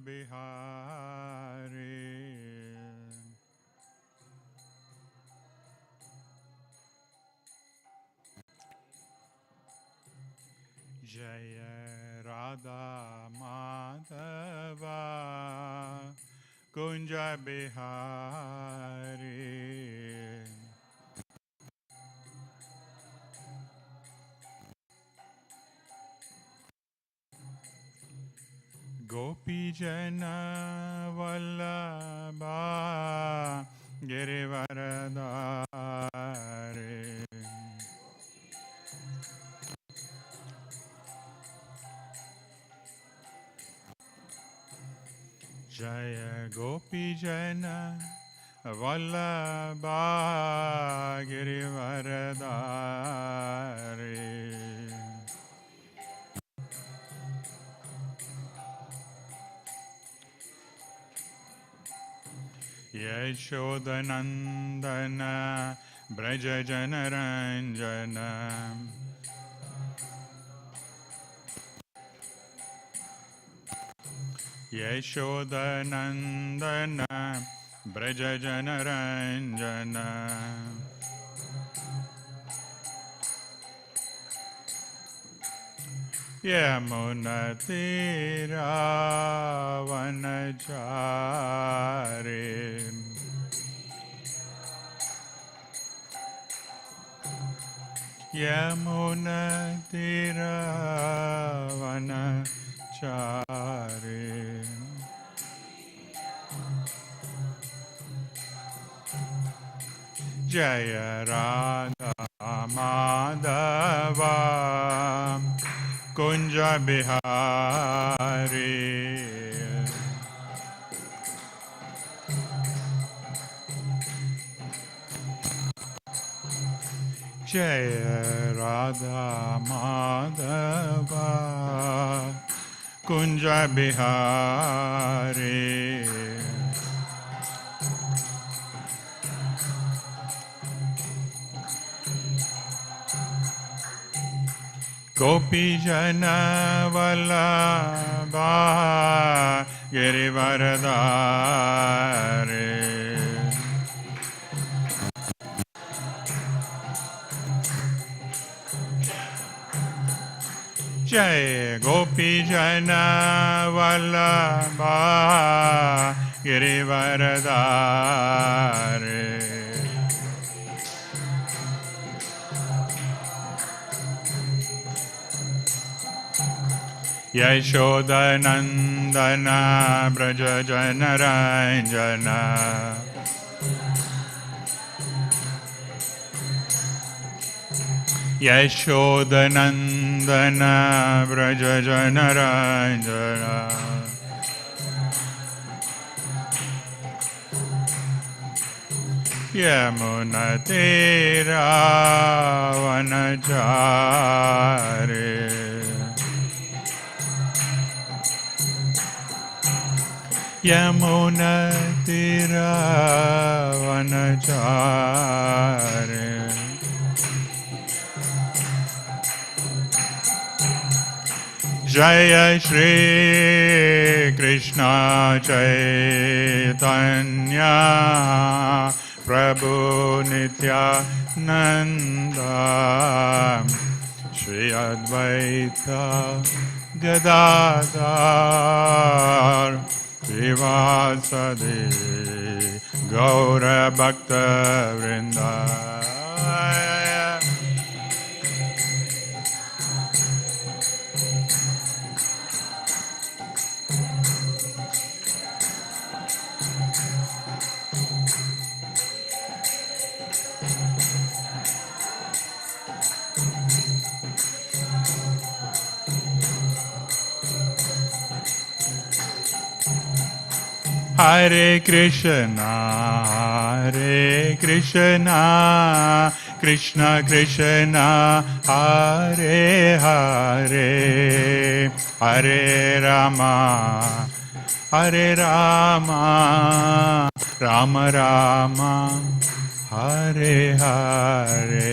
Bihari. Jaya Radha Madhava Kunja Bihari. Gopi Jana Vallabha Girivaradhare. Jaya Gopi Jana Vallabha Girivaradhare. Yashodanandana Braja Janaranjana. Yashodanandana Braja Janaranjana. Yamunatira Vanachari. Yamunatira Vanachari. Jaya Radha Madhava Kunja Bihari. Jaya Radha Madhava Kunja Bihari. Gopi Jana Vallabha Girivaradhare. Jai Gopi Jana Vallabha Girivaradhare. Yashodanandana Braja Janaranjana. Yashodanandana Braja Janaranjana. Yamunatira Vanachari. Yamunatira Vanachari. Jaya Shri Krishna Chaitanya Prabhu Nityananda Shri Advaita Gadadhar Srivasadi Gaura Bhakta Vrinda. Hare Krishna, Hare Krishna, Krishna Krishna, Hare Hare, Hare Rama, Hare Rama, Rama Rama, Hare Hare.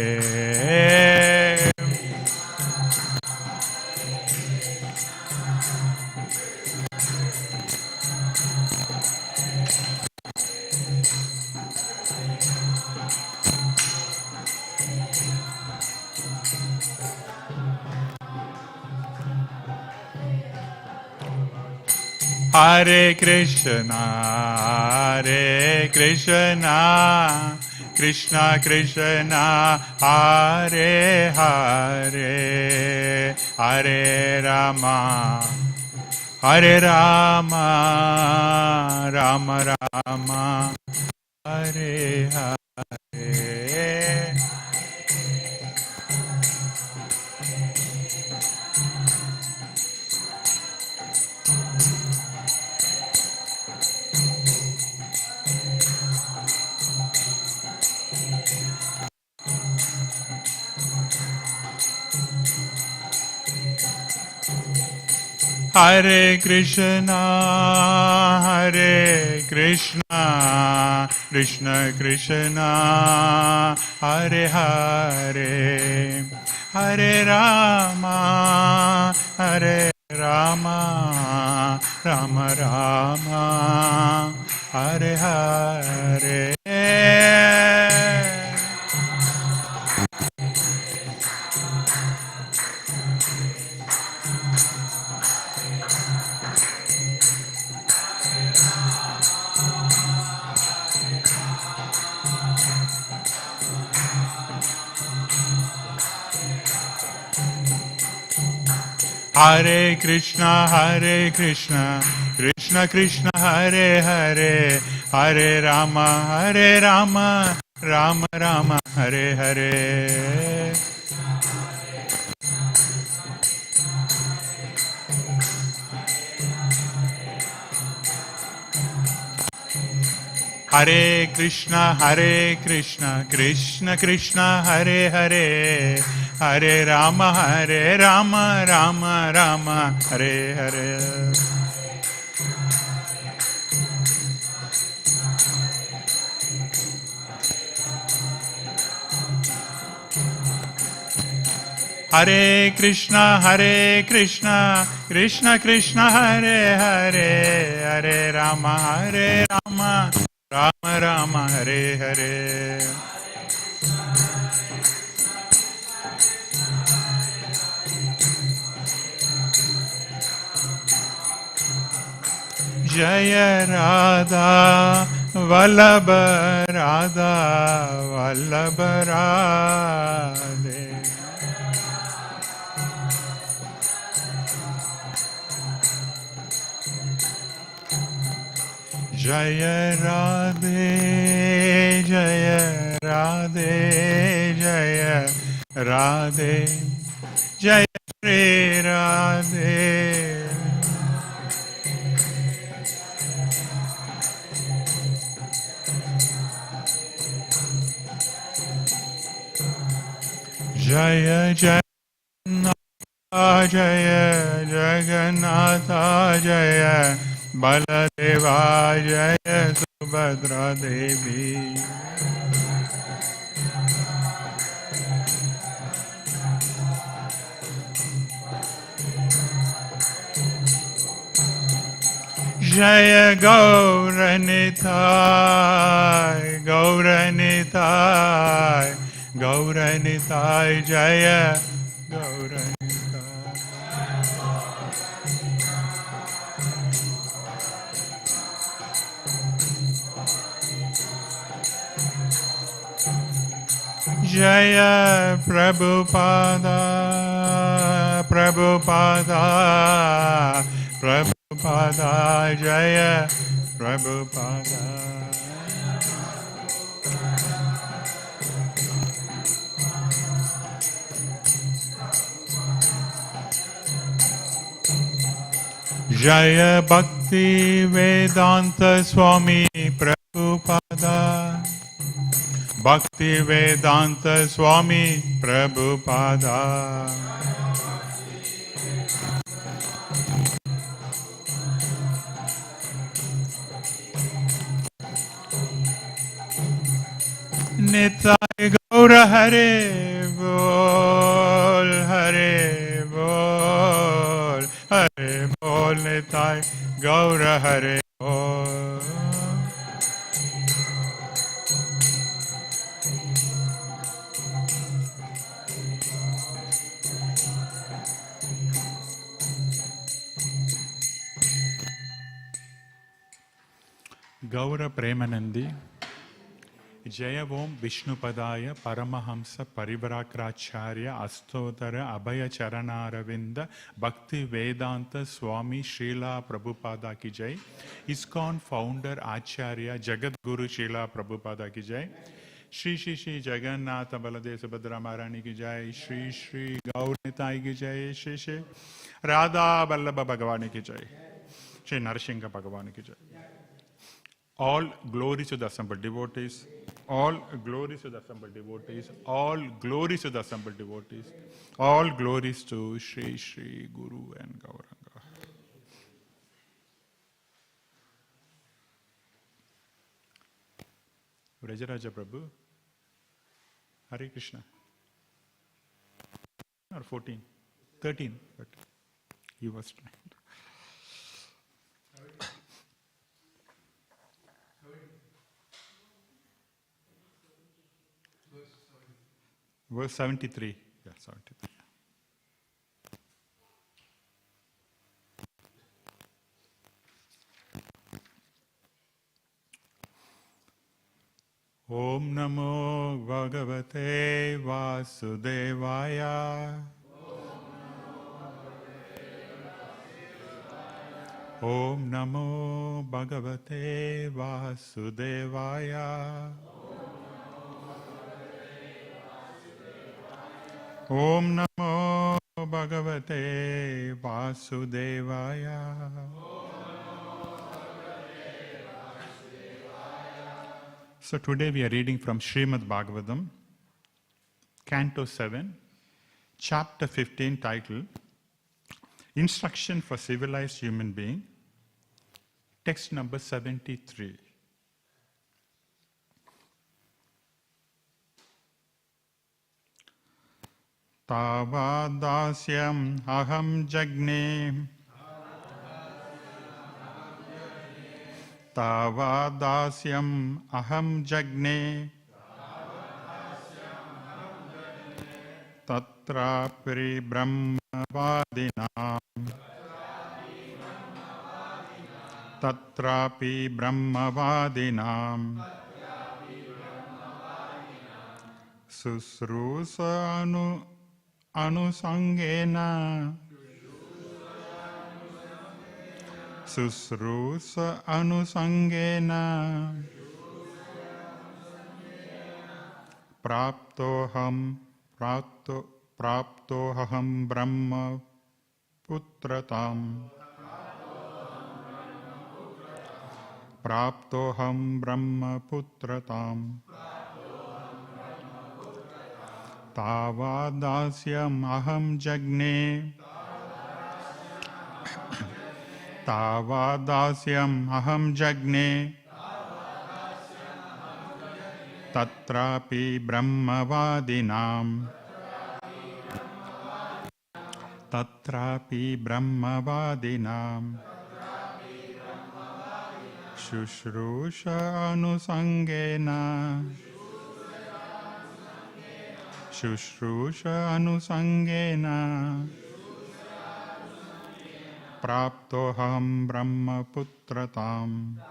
Hare Krishna, Krishna Krishna, Hare Hare, Hare Rama, Hare Rama, Rama Rama, Hare Hare. Hare Krishna, Krishna Krishna, Hare Hare, Hare Rama, Rama Rama, Hare Hare. Hare Krishna, Krishna Krishna, Hare Hare, Hare Rama, Rama Rama, Hare Hare. Hare Krishna, Krishna Krishna, Hare Hare, Hare Rama, Rama Rama, Hare Hare. Hare Krishna, Krishna Krishna, Hare Hare, Hare Rama, Rama Rama, Hare Hare. Jaya Radha Vallabha Radha Vallabha Radhe. Jaya Radhe, Jaya Radhe, Jaya Radhe, Jaya Shri Radhe. Jaya Jagannatha, Jaya Jagannatha, Jaya Baladeva, Jaya Subhadra Devi. Jaya Gauranitai, Gauranitai, Gauranitai, Jaya Gauranitai. Jaya Prabhupada, Prabhupada, Prabhupada, Jaya Prabhupada. Jaya Bhaktivedanta Swami Prabhupada, Bhaktivedanta Swami Prabhupada. Nitai Gaura Hare Bol, Hare Bol, Hare Bol, Nitai Gaura Hare Bol. Gaura Premanandi, Jaya Om Vishnupadaya Paramahamsa Parivarakracharya Astotara Abhaya Charanaravinda Bhaktivedanta Swami Srila Prabhupada ki Jai, ISKCON Founder-Acharya Jagat Guru Srila Prabhupada ki Jai, Shri Shri Shri Jagannatha Baladev Subhadra Maharani ki Jai, Shri Shri Gaur Nitai ki Jai, Shri Shri Radha Vallabha Bhagavani ki Jai, Shri Narasingha Bhagavani ki Jai. All glories to the assembled devotees, all glories to the assembled devotees, all glories to the assembled devotees, all glories to Shri Shri Guru and Gauranga. Vrajaraja Prabhu, Hare Krishna. Or 14, 13, but he was trying. Verse 73. Yeah, 73. Om Namo Bhagavate Vasudevaya. Om Namo Bhagavate Vasudevaya. Om Namo Bhagavate Vasudevaya. So today we are reading from Śrīmad Bhāgavatam, Canto 7, Chapter 15, titled Instruction for Civilized Human Being, text number 73. Tavadasyam aham jagne Tavadasyam aham jagne Tatra pri brahmavadinam Tatrapi brahmavadinam Susrusa anusangena Susrusa anusangena Praptoham brahma putratam Praptoham brahma putratam Tavadasyam aham jagne Tavadasyam aham jagne Tatrapi brahmavadinam Tatrapi brahmavadinam Shushrusha anusangena Shushrusha anusangena Praptoham brahma putratam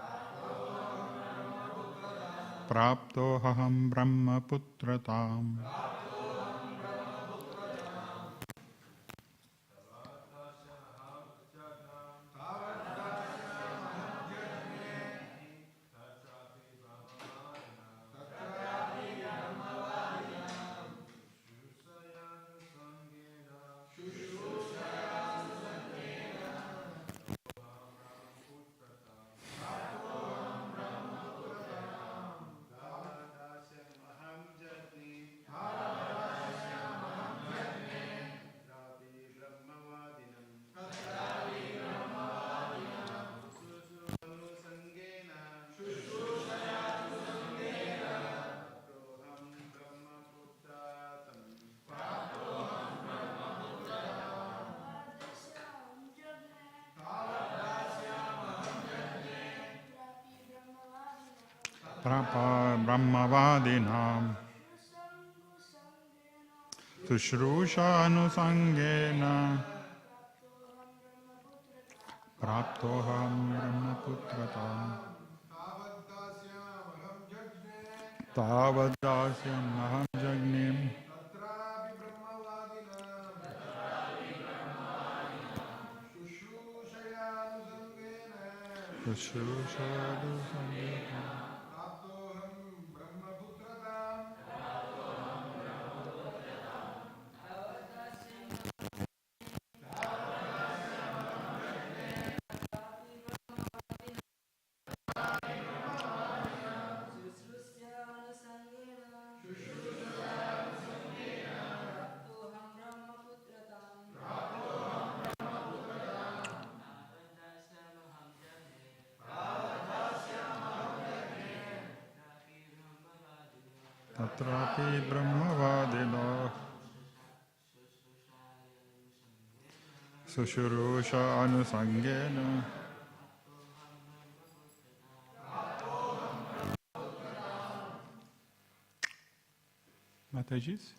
Praptoham brahma putratam Brahmavadinam Tushrusha anusangena Praptoham brahmaputratam Tavadasyam maham jagnim Shushushadu Sangena Tatrapi Brahmavadino Sushurusha Anusangena Matajis?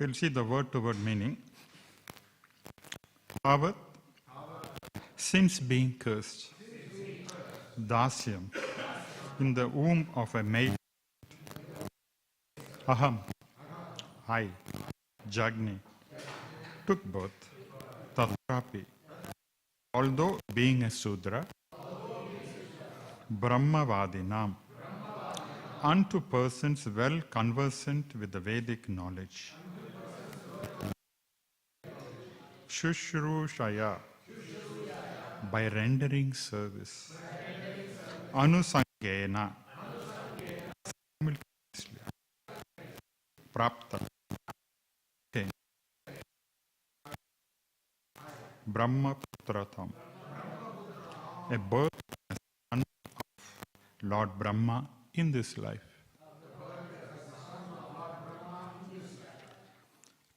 We'll see the word-to-word meaning. Avat, since being cursed. Dasyam, in the womb of a maid. Aham, I, Jagni, took birth. Tatrapi, although being a Sudra. Brahmavadinam, unto persons well conversant with the Vedic knowledge. Shushrushaya, by rendering service. Anusangena, simultaneously. Prapta, Brahmaputratam, a birth as son of Lord Brahma in this life.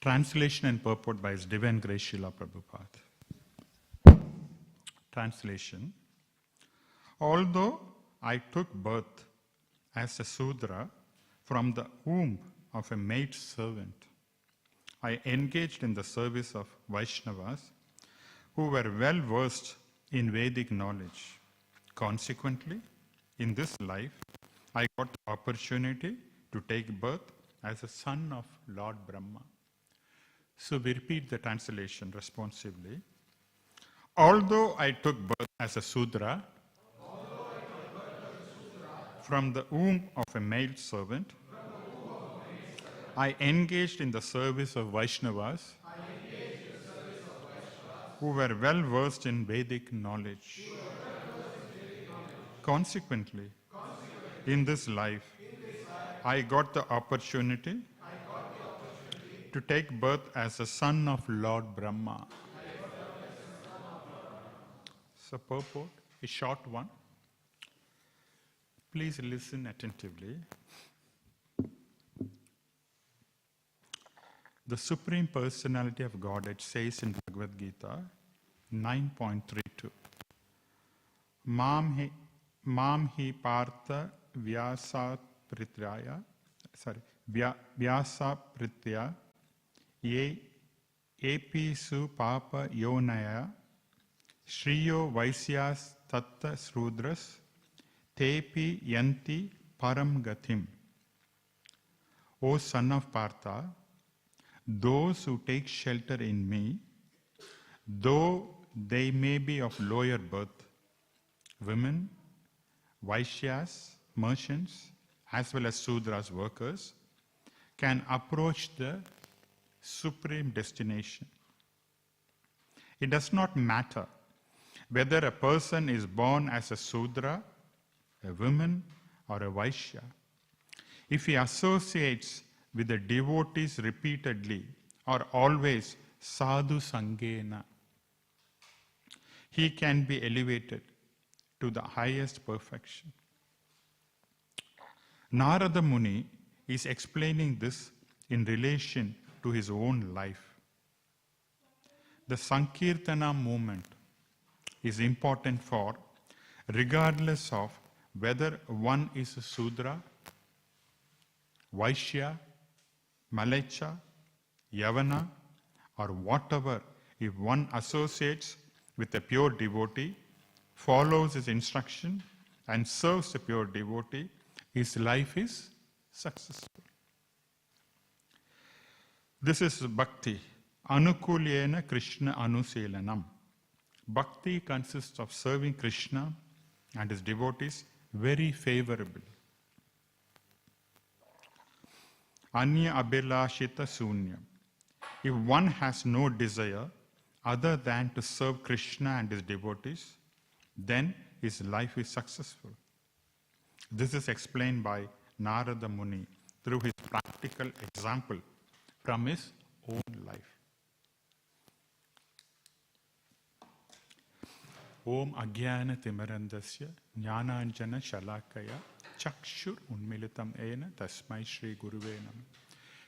Translation and purport by His Divine Grace Srila Prabhupada. Translation. Although I took birth as a Sudra from the womb of a maid servant, I engaged in the service of Vaishnavas who were well versed in Vedic knowledge. Consequently, in this life, I got the opportunity to take birth as a son of Lord Brahma. So we repeat the translation responsively. Although I took birth as a Sudra from the womb of a male servant, I engaged in the service of Vaishnavas who were well versed in Vedic knowledge. Consequently, in this life, I got the opportunity to take birth as a son of Lord Brahma. So purport, a short one. Please listen attentively. The Supreme Personality of Godhead says in Bhagavad Gita 9.32, Mam hi partha vyasa pritya ye episu papa yonaya shriyo vaisyas tatta srudras tepi yanti param gatim. O son of Partha, those who take shelter in me, though they may be of lower birth, women, Vaishyas, merchants, as well as Sudras, workers, can approach the supreme destination. It does not matter whether a person is born as a Sudra, a woman, or a Vaishya. If he associates with the devotees repeatedly or always sadhu sangena, he can be elevated to the highest perfection. Narada Muni is explaining this in relation to his own life. The Sankirtana movement is important for, regardless of whether one is a Sudra, Vaishya, Malecha, Yavana, or whatever. If one associates with a pure devotee, follows his instruction, and serves a pure devotee, his life is successful. This is Bhakti. Anukulyena Krishna Anuselanam. Bhakti consists of serving Krishna and his devotees very favorably. Anya Abhilashita Sunya. If one has no desire other than to serve Krishna and his devotees, then his life is successful. This is explained by Narada Muni through his practical example from his own life. Om Agyana Timarandasya Jnananjana Shalakaya Chakshur Unmilitam Ena Tasmai Shri Guruve Nam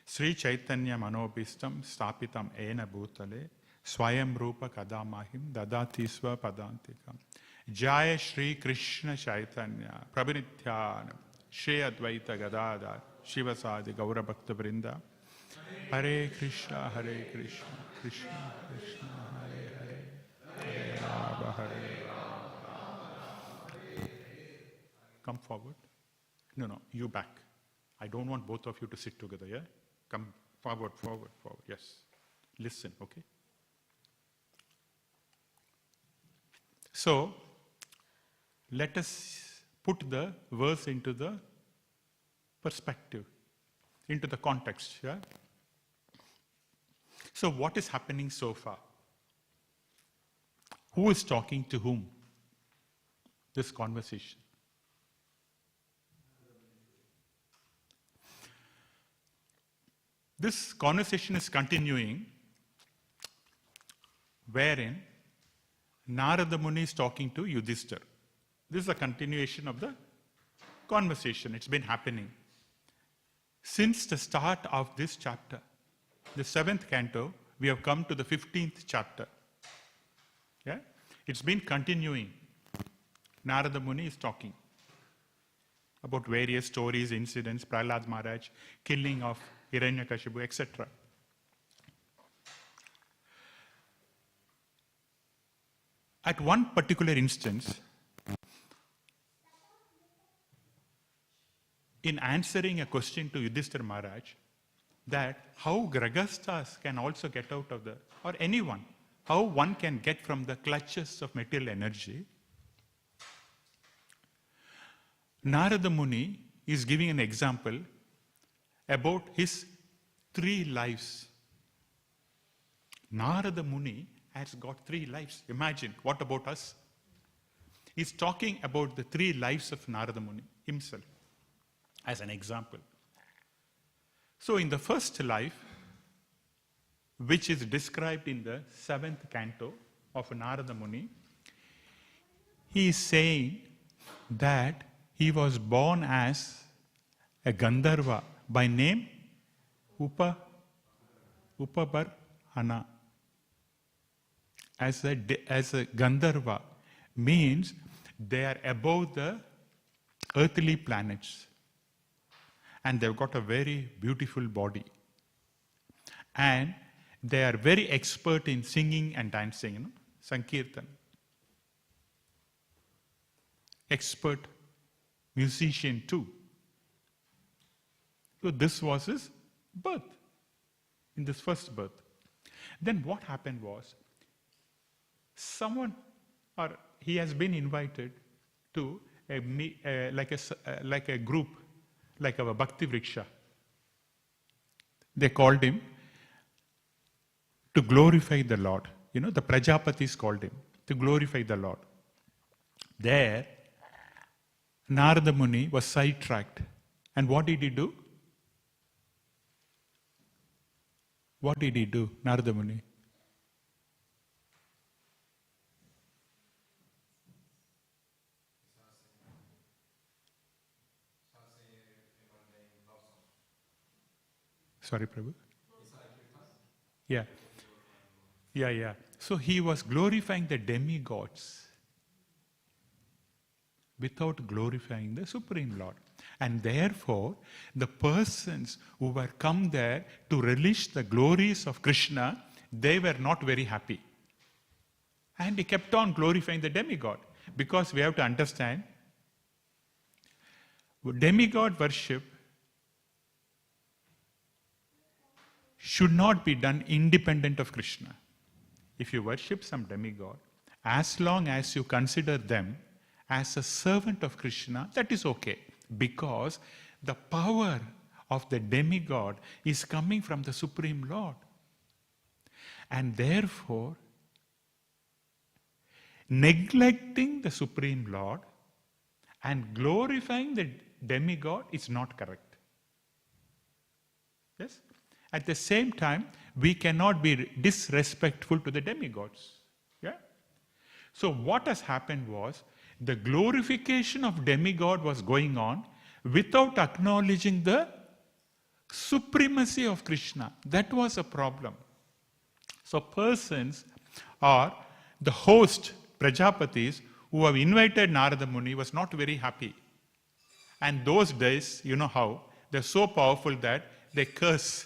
Sri Chaitanya Manobhistam Stapitam Ena Bhutale Swayam Rupa Kadamahim Dadati Sva Padantikam Jaya Shri Krishna Chaitanya Prabhinityanam Shri Advaita Gadadhar Shivasadi Gaura Bhakta Vrinda Hare Krishna Krishna Krishna Hare Hare Hare Rama Hare. Come forward. No, you back. I don't want both of you to sit together, yeah? Come forward. Yes. Listen, okay? So, let us put the verse into the perspective, into the context, yeah? So, what is happening so far? Who is talking to whom? This conversation. This conversation is continuing, wherein Narada Muni is talking to Yudhishthira. This is a continuation of the conversation. It's been happening since the start of this chapter. The 7th canto, we have come to the 15th chapter. Yeah? It's been continuing. Narada Muni is talking about various stories, incidents, Prahlad Maharaj, killing of Hiranyakashipu, etc. At one particular instance, in answering a question to Yudhishthira Maharaj, that how Gragasthas can also get out of the, or anyone, how one can get from the clutches of material energy, Narada Muni is giving an example about his 3 lives. Narada Muni has got 3 lives. Imagine, what about us? He's talking about the 3 lives of Narada Muni himself as an example. So in the first life, which is described in the 7th canto of Narada Muni, he is saying that he was born as a Gandharva by name Upabarhana. As a Gandharva means they are above the earthly planets. And they've got a very beautiful body. And they are very expert in singing and dancing, Sankirtan. Expert musician too. So this was his birth, in this first birth. Then what happened was, he has been invited to like a group, like a Bhakti Vriksha. They called him to glorify the Lord. The Prajapatis called him to glorify the Lord. There, Narada Muni was sidetracked. And what did he do? What did he do, Narada Muni? Sorry, Prabhu. Yeah. Yeah. So he was glorifying the demigods without glorifying the Supreme Lord. And therefore, the persons who were come there to relish the glories of Krishna, they were not very happy. And he kept on glorifying the demigod. Because we have to understand, demigod worship should not be done independent of Krishna. If you worship some demigod, as long as you consider them as a servant of Krishna, that is okay. Because the power of the demigod is coming from the Supreme Lord. And therefore, neglecting the Supreme Lord and glorifying the demigod is not correct. Yes? At the same time, we cannot be disrespectful to the demigods. Yeah? So what has happened was, the glorification of demigod was going on without acknowledging the supremacy of Krishna. That was a problem. So persons or the host, Prajapatis, who have invited Narada Muni was not very happy. And those days, you know how, they're so powerful that they curse.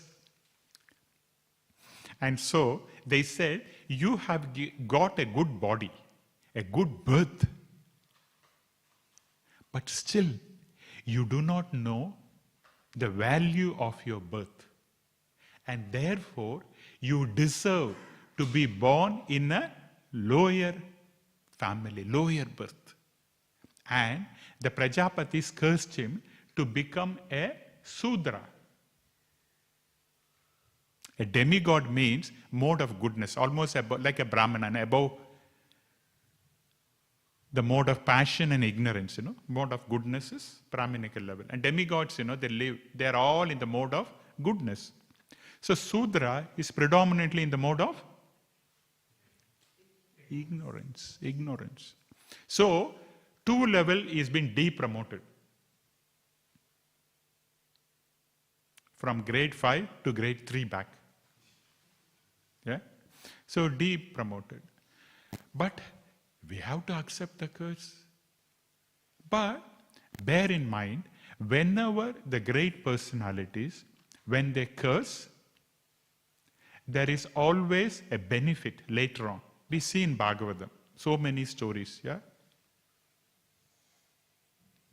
And so they said, you have got a good body, a good birth. But still, you do not know the value of your birth. And therefore, you deserve to be born in a lower family, lower birth. And the Prajapatis cursed him to become a Sudra. A demigod means mode of goodness, almost like a Brahmana, above the mode of passion and ignorance, mode of goodness is Brahminical level. And demigods, they are all in the mode of goodness. So Sudra is predominantly in the mode of ignorance. So 2 level is been depromoted. From grade 5 to grade 3 back. Yeah? So depromoted. But we have to accept the curse. But bear in mind, whenever the great personalities, when they curse, there is always a benefit later on. We see in Bhagavatam so many stories. Yeah?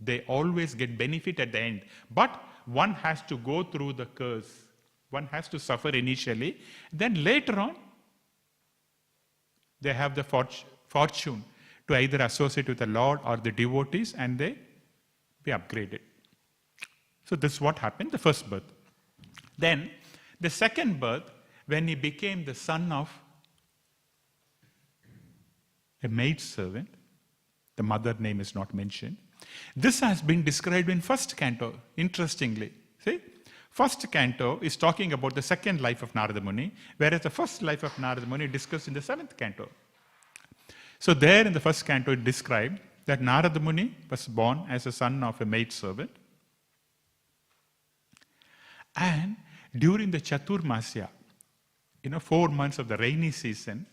They always get benefit at the end. But one has to go through the curse. One has to suffer initially. Then later on, they have the fortune to either associate with the Lord or the devotees, and they be upgraded. So this is what happened, the first birth. Then the second birth, when he became the son of a maidservant, the mother name is not mentioned. This has been described in first canto, interestingly. See? First canto is talking about the second life of Narada Muni, whereas the first life of Narada Muni is discussed in the 7th canto. So there in the first canto it described that Narada Muni was born as a son of a maidservant. And during the Chaturmasya, 4 months of the rainy season,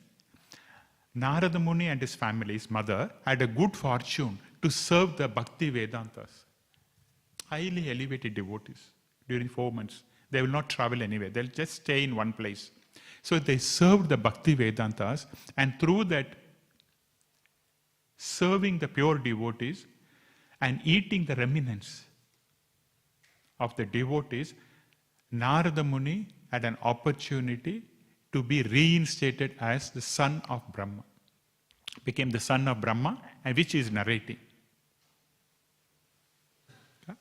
Narada Muni and his family, his mother, had a good fortune to serve the Bhaktivedantas. Highly elevated devotees during 4 months. They will not travel anywhere. They'll just stay in one place. So they served the Bhaktivedantas, and through that serving the pure devotees and eating the remnants of the devotees, Narada Muni had an opportunity to be reinstated as the son of Brahma. Became the son of Brahma, and which is narrating. Okay?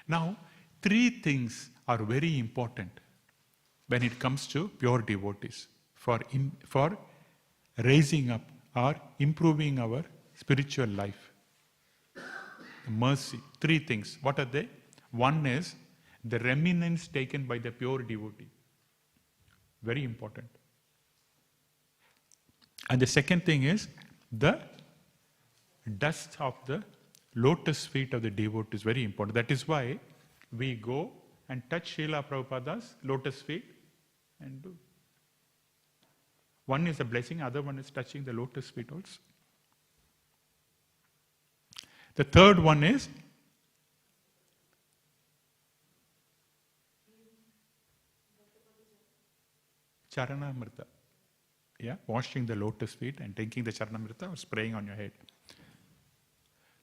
Now, 3 things are very important when it comes to pure devotees for raising up or improving our spiritual life. Mercy. 3 things. What are they? One is the remnants taken by the pure devotee. Very important. And the second thing is the dust of the lotus feet of the devotee is very important. That is why we go and touch Srila Prabhupada's lotus feet and do. One is a blessing, other one is touching the lotus feet also. The third one is Charanamrita. Yeah, washing the lotus feet and taking the Charanamrita or spraying on your head.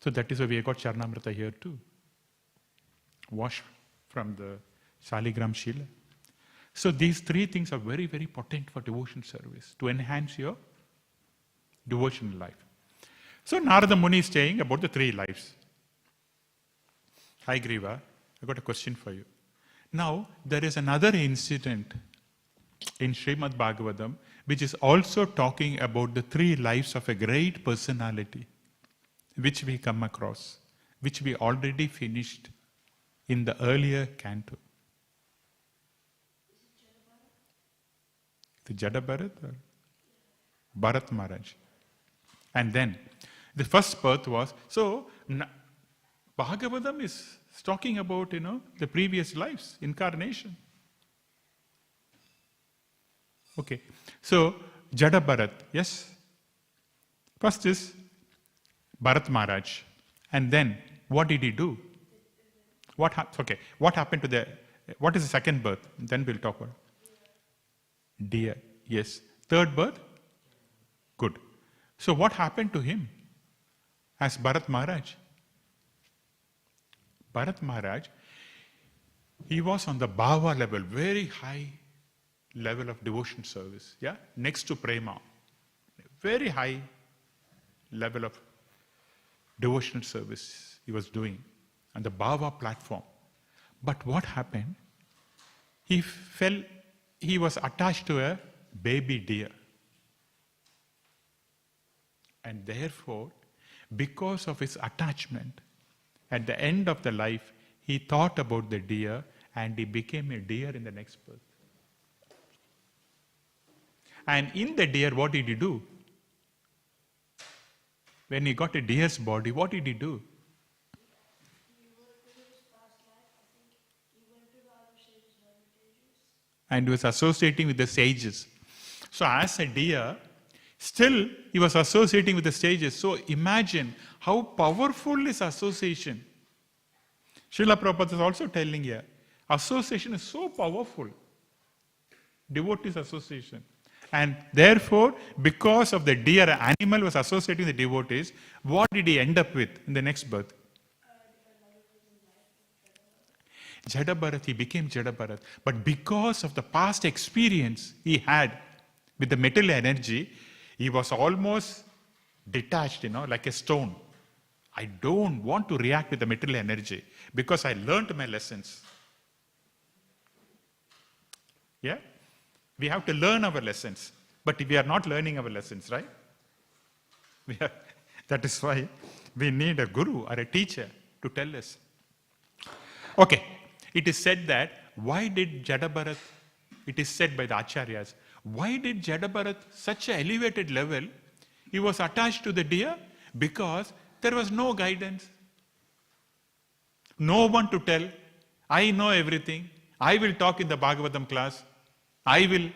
So that is why we have got Charanamrita here too. Wash from the Saligram Shila. So these three things are very, very potent for devotion service to enhance your devotional life. So Narada Muni is saying about the three lives. Hi Griva, I got a question for you. Now there is another incident in Śrīmad Bhāgavatam which is also talking about the three lives of a great personality which we come across, which we already finished in the earlier canto. The Jada Bharat or Bharat Maharaj. And then the first birth was, so Bhagavatam is talking about, the previous lives, incarnation. Okay, so Jada Bharat, yes. First is Bharat Maharaj. And then what did he do? What happened to what is the second birth? Then we'll talk about deer. Yes. Third birth? Good. So what happened to him as Bharat Maharaj? Bharat Maharaj, he was on the bhava level, very high level of devotion service. Yeah, next to prema, very high level of devotional service he was doing on the bhava platform. But what happened? He was attached to a baby deer. And therefore, because of his attachment, at the end of the life, he thought about the deer and he became a deer in the next birth. And in the deer, what did he do? When he got a deer's body, what did he do? And he was associating with the sages. So as a deer, still he was associating with the sages. So imagine how powerful is association. Srila Prabhupada is also telling here, association is so powerful. Devotees association. And therefore, because of the deer, animal was associating with the devotees, what did he end up with in the next birth? Jada Bharat, he became Jada Bharat. But because of the past experience he had with the material energy, he was almost detached, like a stone. I don't want to react with the material energy because I learned my lessons. Yeah? We have to learn our lessons. But we are not learning our lessons, right? That is why we need a guru or a teacher to tell us. Okay. It is said that, why did Jada Bharat, it is said by the Acharyas, why did Jada Bharat, such an elevated level, he was attached to the deer? Because there was no guidance. No one to tell, I know everything, I will talk in the Bhagavatam class, I will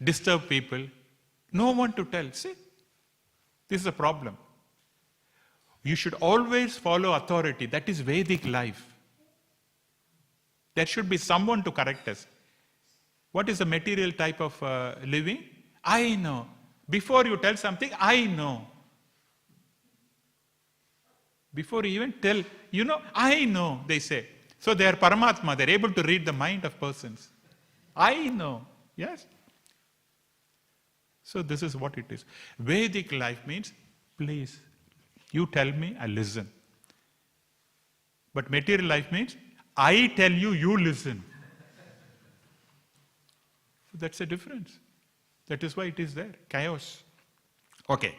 disturb people. No one to tell. See, this is a problem. You should always follow authority. That is Vedic life. There should be someone to correct us. What is the material type of living? I know. Before you tell something, I know. Before you even tell, I know, they say. So they are Paramatma, they are able to read the mind of persons. I know. Yes? So this is what it is. Vedic life means, please, you tell me, I listen. But material life means, I tell you, you listen. So that's a difference. That is why it is there. Chaos. Okay.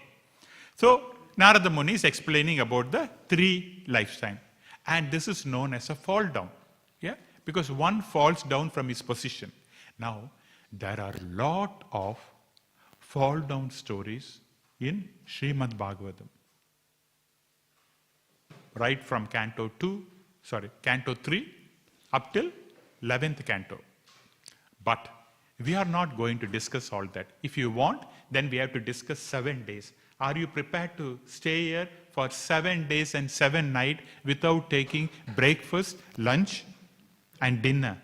So Narada Muni is explaining about the three lifetime. And this is known as a fall down. Yeah? Because one falls down from his position. Now, there are a lot of fall down stories in Śrīmad Bhāgavatam. Right from Canto 3 up till 11th canto. But we are not going to discuss all that. If you want, then we have to discuss 7 days. Are you prepared to stay here for 7 days and 7 nights without taking breakfast, lunch, and dinner?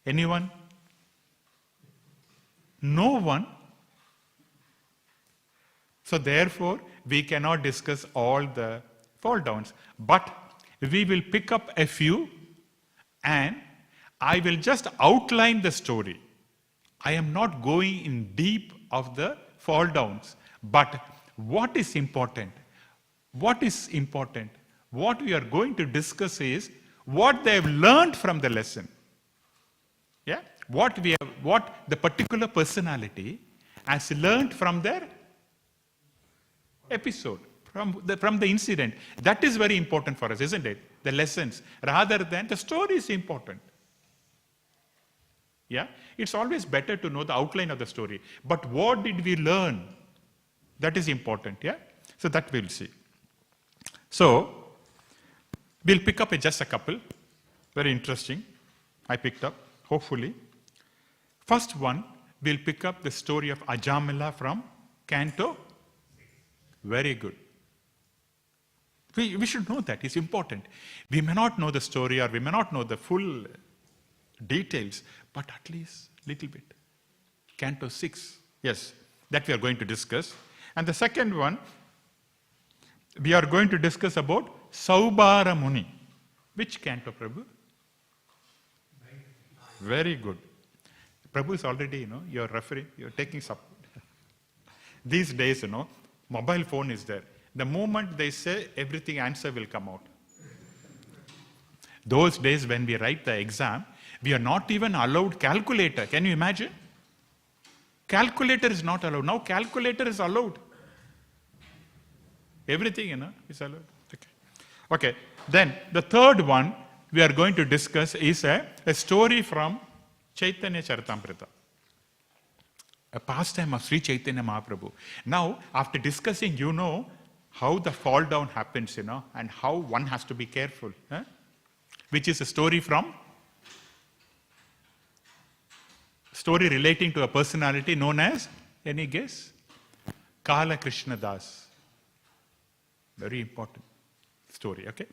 Anyone? No one? So therefore, we cannot discuss all the fall downs. But we will pick up a few, and I will just outline the story. I am not going in deep of the fall downs. But what is important? What we are going to discuss is what they have learned from the lesson. Yeah? What the particular personality has learned from their episode, from the incident. That is very important for us, isn't it? The lessons, rather than the story is important. Yeah? It's always better to know the outline of the story. But what did we learn? That is important, yeah? So that we'll see. So, we'll pick up just a couple. Very interesting. I picked up, hopefully. First one, we'll pick up the story of Ajamila from Canto. Very good. We should know that. It's important. We may not know the story or we may not know the full details, but at least little bit. Canto 6. Yes, that we are going to discuss. And the second one, we are going to discuss about Saubhari Muni. Which canto, Prabhu? Very good. Prabhu is already, you're referring, you're taking support. These days, mobile phone is there. The moment they say, everything answer will come out. Those days when we write the exam, we are not even allowed calculator. Can you imagine? Calculator is not allowed. Now calculator is allowed. Everything, is allowed. Okay. Then the third one we are going to discuss is a story from Chaitanya Charitamrita, a pastime of Sri Chaitanya Mahaprabhu. Now, after discussing, how the fall down happens, and how one has to be careful, which is a story relating to a personality known as, any guess? Kalak Krishna Das. Very important story, okay?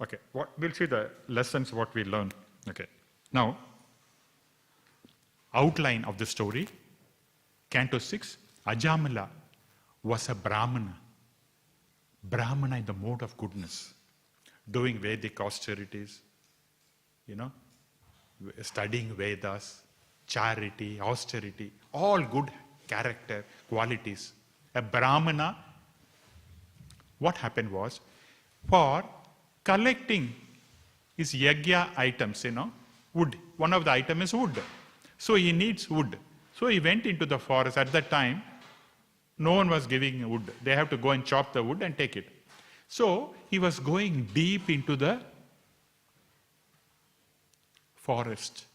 Okay, we'll see the lessons, what we learned. Okay, now, outline of the story. Canto 6, Ajamila was a Brahmana. Brahmana in the mode of goodness, doing Vedic austerities, studying Vedas, charity, austerity, all good character qualities. A Brahmana, what happened was, for collecting his yajna items, wood. One of the items is wood. So he needs wood. So he went into the forest. At that time, no one was giving wood. They have to go and chop the wood and take it. So he was going deep into the forest.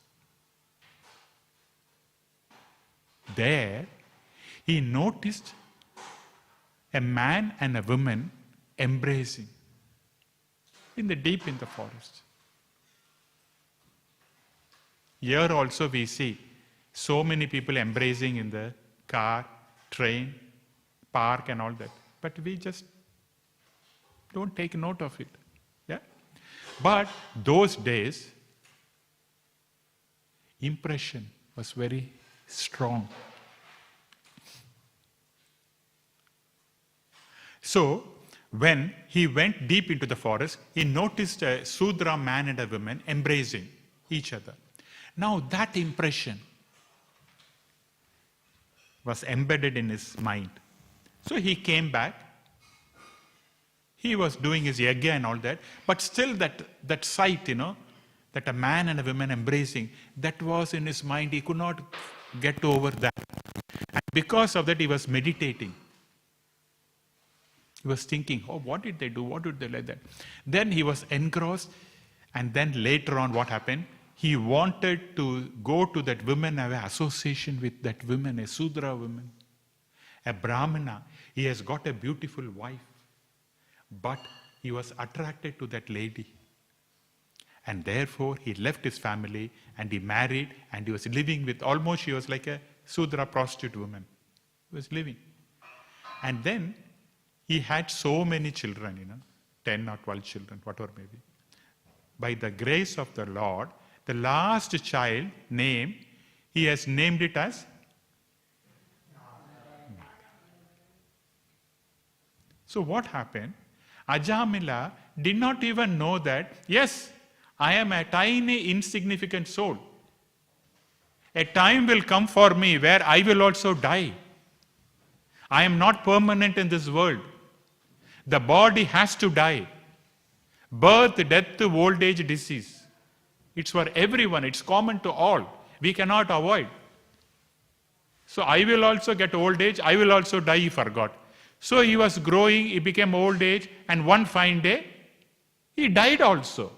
There, he noticed a man and a woman embracing deep in the forest. Here also we see so many people embracing in the car, train, park and all that. But we just don't take note of it. Yeah? But those days, impression was very strong. So, when he went deep into the forest, he noticed a Sudra man and a woman embracing each other. Now that impression was embedded in his mind. So he came back. He was doing his yajna and all that, but still that sight, that a man and a woman embracing, that was in his mind. He could not get over that. And because of that, he was meditating. He was thinking, what did they do? What did they like that? Then he was engrossed. And then later on, what happened? He wanted to go to that woman, have an association with that woman, a Sudra woman, a Brahmana. He has got a beautiful wife. But he was attracted to that lady. And therefore, he left his family and he married and he was living with almost, she was like a Sudra prostitute woman. He was living. And then he had so many children, 10 or 12 children, whatever maybe. By the grace of the Lord, the last child name, he has named it as Narada. So what happened? Ajamila did not even know that, yes, I am a tiny, insignificant soul. A time will come for me where I will also die. I am not permanent in this world. The body has to die. Birth, death, old age, disease. It's for everyone. It's common to all. We cannot avoid. So I will also get old age. I will also die, he forgot. So he was growing, he became old age, and one fine day, he died also.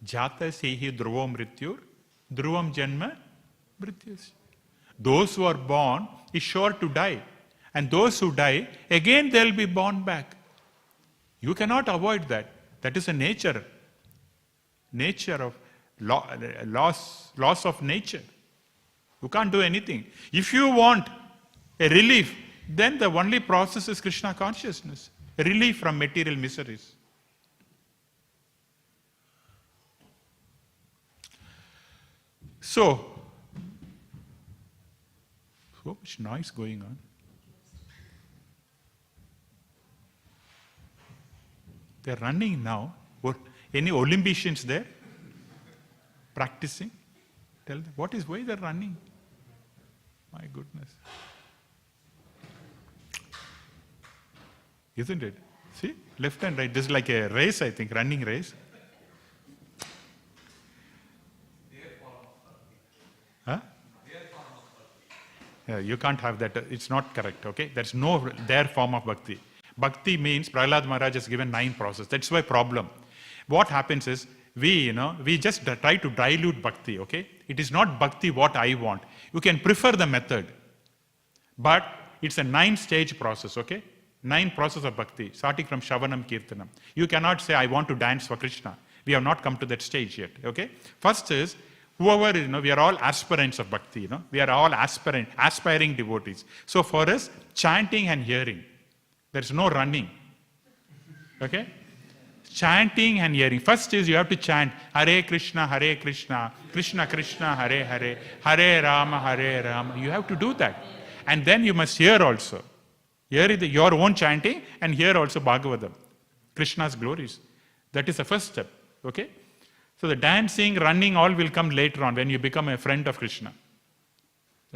Jata sehi dhruvam mrityur, dhruvam janma mrityus. Those who are born is sure to die. And those who die, again they'll be born back. You cannot avoid that. That is a nature of loss of nature. You can't do anything. If you want a relief, then the only process is Krishna consciousness. Relief from material miseries. So much noise going on. They're running now. Any Olympians there? Practicing? Tell them, why they're running? My goodness. Isn't it? See? Left and right. This is like a race, I think, running race. Huh? Yeah, you can't have that. It's not correct, okay? That's no their form of bhakti. Bhakti means Prahlad Maharaj has given 9 processes. That's why problem. What happens is, we just try to dilute bhakti, okay? It is not bhakti what I want. You can prefer the method. But it's a 9-stage process, okay? 9 process of bhakti, starting from Shravanam Kirtanam. You cannot say, I want to dance for Krishna. We have not come to that stage yet, okay? First is, whoever, we are all aspirants of bhakti, We are all aspiring devotees. So for us, chanting and hearing. There's no running. Okay? Chanting and hearing. First is you have to chant Hare Krishna, Krishna Krishna, Hare Hare, Hare Rama. You have to do that. And then you must hear also. Hear your own chanting and hear also Bhagavatam. Krishna's glories. That is the first step. Okay? So the dancing, running, all will come later on when you become a friend of Krishna.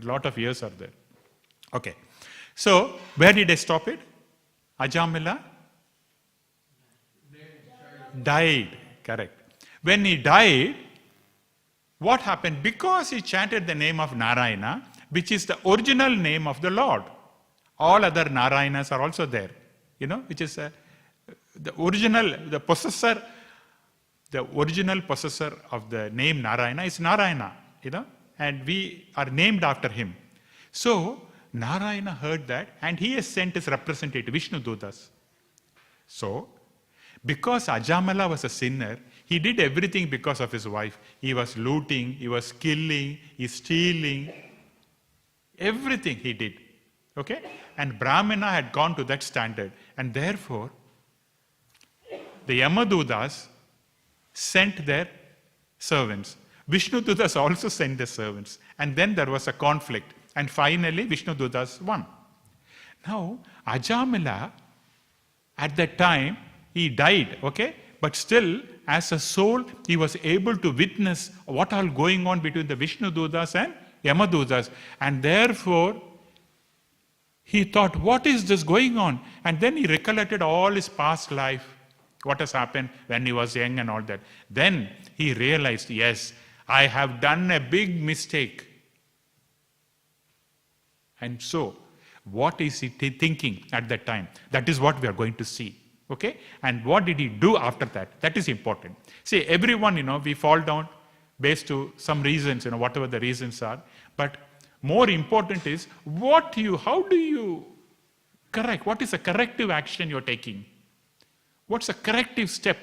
A lot of years are there. Okay. So, where did I stop it? Ajamila died. Correct. When he died, what happened? Because he chanted the name of Narayana, which is the original name of the Lord. All other Narayanas are also there. Which is the original possessor of the name Narayana is Narayana, and we are named after him. So, Narayana heard that and he has sent his representative, Vishnu Dutas. So, because Ajamila was a sinner, he did everything because of his wife. He was looting, he was killing, he was stealing. Everything he did. Okay? And Brahmana had gone to that standard. And therefore, the Yamadutas sent their servants. Vishnu Dutas also sent their servants. And then there was a conflict. And finally, Vishnu Dutas won. Now, Ajamila, at that time, he died, okay? But still, as a soul, he was able to witness what all going on between the Vishnu Dutas and Yamadutas. And therefore, he thought, what is this going on? And then he recollected all his past life, what has happened when he was young and all that. Then he realized, yes, I have done a big mistake. And so, what is he thinking at that time? That is what we are going to see. Okay? And what did he do after that? That is important. See, everyone, we fall down based to some reasons, whatever the reasons are. But more important is, how do you correct? What is a corrective action you're taking? What's a corrective step?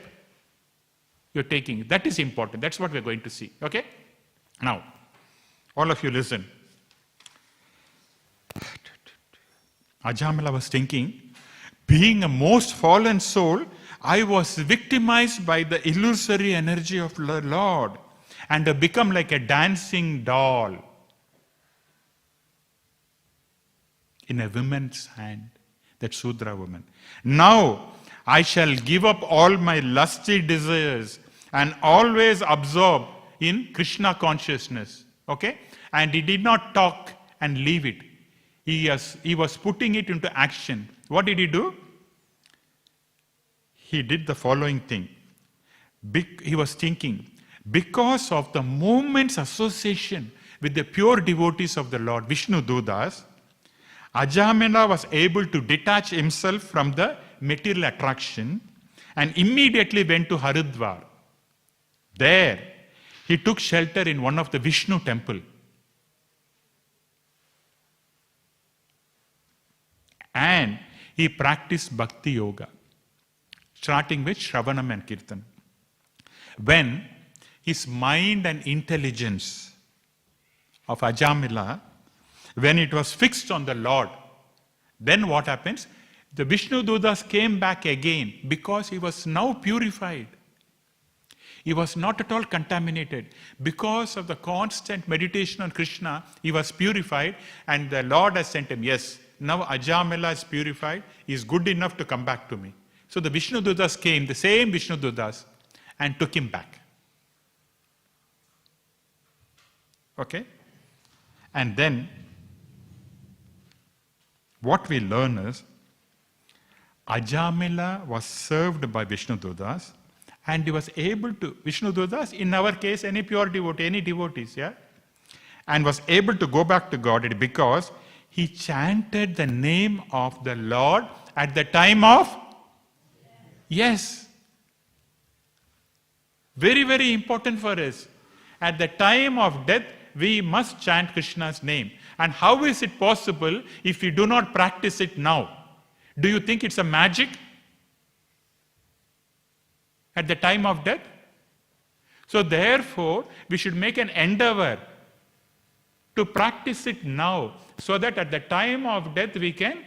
you're taking. That is important. That's what we're going to see. Okay? Now, all of you listen. Ajamila was thinking, being a most fallen soul, I was victimized by the illusory energy of the Lord and have become like a dancing doll in a woman's hand, that Sudra woman. Now I shall give up all my lusty desires and always absorb in Krishna consciousness. Okay? And he did not talk and leave it. He was putting it into action. What did he do? He did the following thing. He was thinking, because of the moment's association with the pure devotees of the Lord, Vishnu Dudas, Ajamila was able to detach himself from the material attraction and immediately went to Haridwar. There, he took shelter in one of the Vishnu temple. And he practiced Bhakti Yoga, starting with Shravanam and Kirtan. When his mind and intelligence of Ajamila, when it was fixed on the Lord, then what happens? The Vishnu Dudas came back again because he was now purified. He was not at all contaminated. Because of the constant meditation on Krishna, he was purified, and the Lord has sent him, yes, now Ajamila is purified, he is good enough to come back to me. So the Vishnu Dudas came, the same Vishnu Dudas, and took him back. Okay? And then, what we learn is, Ajamila was served by Vishnu Dudas, and he was able to, Vishnu Dudas, in our case, any pure devotee, any devotees, yeah? And was able to go back to God because he chanted the name of the Lord at the time of, yes. Very, very important for us. At the time of death, we must chant Krishna's name. And how is it possible if we do not practice it now? Do you think it's a magic? At the time of death? So therefore, we should make an endeavor to practice it now, so that at the time of death we can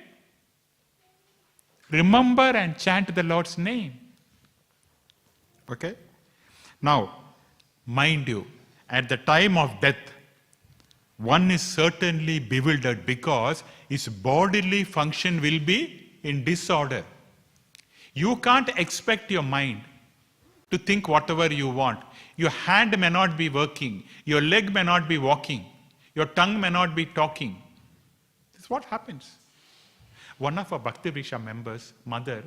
remember and chant the Lord's name. Okay? Now, mind you, at the time of death, one is certainly bewildered because his bodily function will be in disorder. You can't expect your mind to think whatever you want. Your hand may not be working, your leg may not be walking, your tongue may not be talking. This is what happens. One of our Bhaktivedanta members, mother,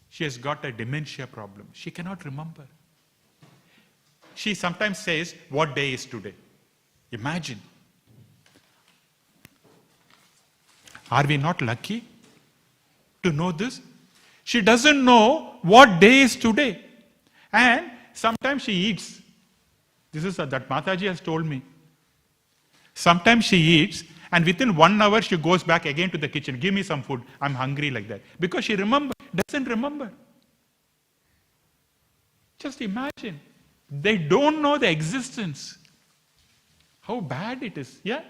she has got a dementia problem. She cannot remember. She sometimes says, what day is today? Imagine. Are we not lucky to know this? She doesn't know what day is today. And sometimes she eats. This is that Mataji has told me. Sometimes she eats, and within 1 hour she goes back again to the kitchen. Give me some food. I'm hungry, like that. Because she doesn't remember. Just imagine. They don't know the existence. How bad it is. Yeah?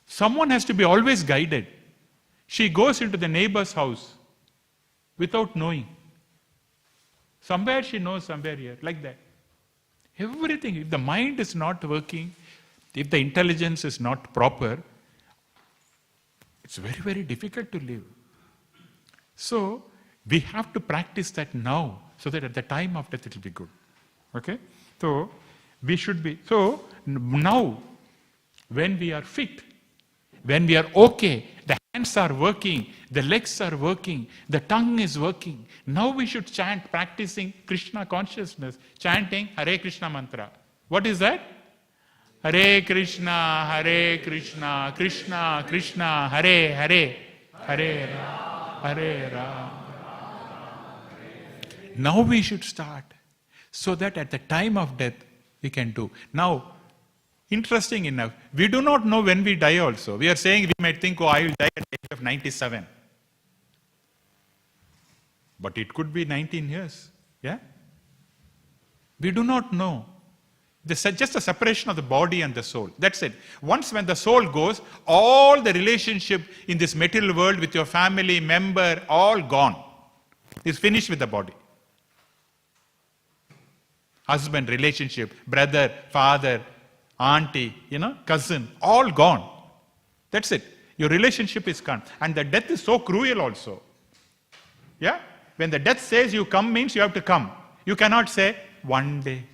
Someone has to be always guided. She goes into the neighbor's house without knowing. Somewhere she knows, somewhere here, like that. Everything. If the mind is not working, if the intelligence is not proper, it's very, very difficult to live. So, we have to practice that now, so that at the time of death it will be good. Okay? So, we should be. So, now, when we are fit, when we are okay, the hands are working, the legs are working, the tongue is working. Now we should chant, practicing Krishna consciousness, chanting Hare Krishna mantra. What is that? Hare Krishna, Krishna Krishna, Hare Hare, Hare Rama, Hare Rama. Now we should start, so that at the time of death we can do. Now, interesting enough, we do not know when we die also. We are saying, we might think, oh, I will die at the age of 97. But it could be 19 years. Yeah? We do not know. This is just a separation of the body and the soul. That's it. Once when the soul goes, all the relationship in this material world with your family member, all gone. It's finished with the body. Husband, relationship, brother, father, auntie, cousin, all gone. That's it. Your relationship is gone. And the death is so cruel also. Yeah? When the death says you come means you have to come. You cannot say one day,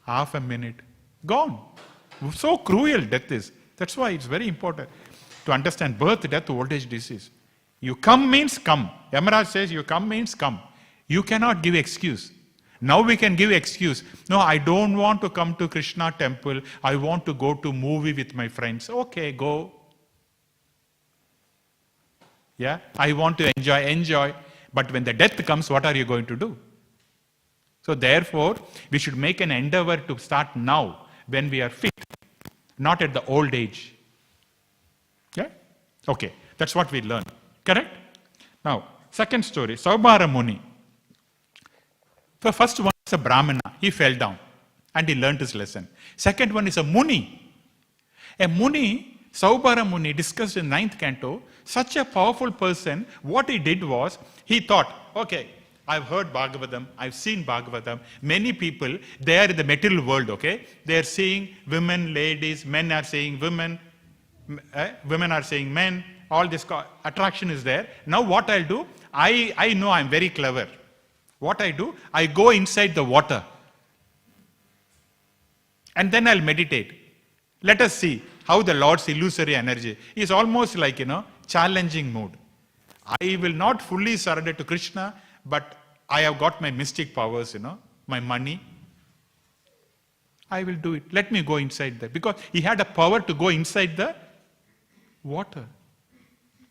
half a minute, gone. So cruel death is. That's why it's very important to understand birth, death, old age, disease. You come means come. Yamaraj says you come means come. You cannot give excuse. Now we can give excuse. No, I don't want to come to Krishna temple. I want to go to movie with my friends. Okay, go. Yeah, I want to enjoy. But when the death comes, what are you going to do? So therefore, we should make an endeavor to start now when we are fit, not at the old age. Yeah? Okay, that's what we learn. Correct? Now, second story, Saubhari Muni. The first one is a Brahmana. He fell down and he learned his lesson. Second one is a Muni. A Muni, Saubhari Muni, discussed in 9th canto, such a powerful person, what he did was, he thought, okay, I've heard Bhagavatam, I've seen Bhagavatam. Many people, they are in the material world, okay? They are seeing women, ladies, men are saying women, women are saying men, all this attraction is there. Now what I'll do, I know I'm very clever. What I do, I go inside the water. And then I'll meditate. Let us see how the Lord's illusory energy is almost like, challenging mood. I will not fully surrender to Krishna, but I have got my mystic powers, my money. I will do it. Let me go inside there. Because he had a power to go inside the water.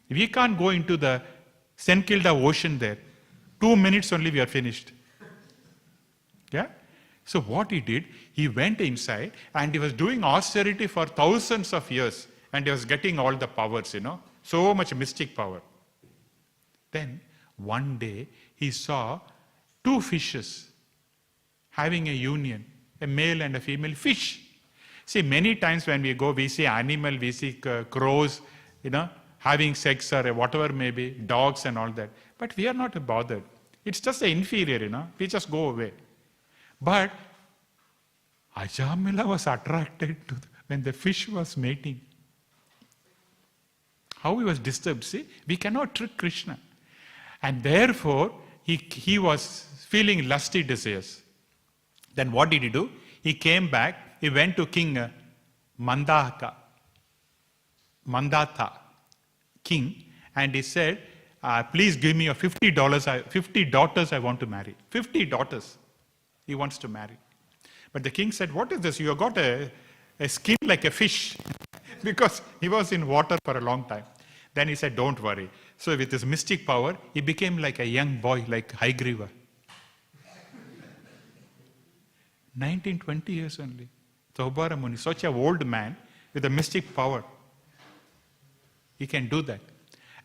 We can't go into the Senkilda ocean there. 2 minutes only we are finished. Yeah? So what he did, he went inside and he was doing austerity for thousands of years. And he was getting all the powers, so much mystic power. Then one day he saw 2 fishes having a union, a male and a female fish. See, many times when we go, we see animal, we see crows, having sex or whatever may be, dogs and all that. But we are not bothered. It's just the inferior, we just go away. But Ajamila was attracted to when the fish was mating. How he was disturbed, see? We cannot trick Krishna. And therefore, he was feeling lusty desires. Then what did he do? He came back, he went to King Mandata king, and he said, please give me $50, 50 daughters I want to marry. 50 daughters he wants to marry. But the king said, what is this? You have got a skin like a fish. Because he was in water for a long time. Then he said, don't worry. So with his mystic power, he became like a young boy, like Haigriva. 19, 20 years only. Saubhari Muni, such an old man with a mystic power. He can do that.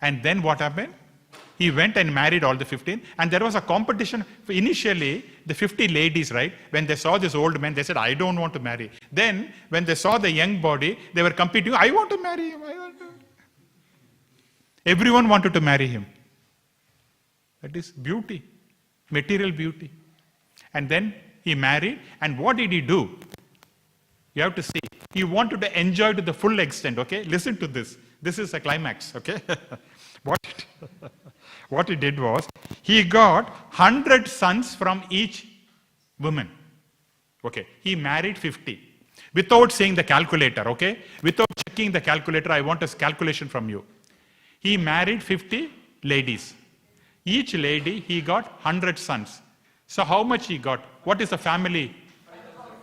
And then what happened? He went and married all the 15. And there was a competition. Initially, the 50 ladies, right? When they saw this old man, they said, I don't want to marry. Then, when they saw the young body, they were competing. I want to marry him. Everyone wanted to marry him. That is beauty. Material beauty. And then he married. And what did he do? You have to see. He wanted to enjoy to the full extent. Okay? Listen to this. This is a climax. Okay? What he did was, he got 100 sons from each woman. Okay, he married 50. Without saying the calculator, okay? Without checking the calculator, I want a calculation from you. He married 50 ladies. Each lady, he got 100 sons. So how much he got? What is the family? 5,000.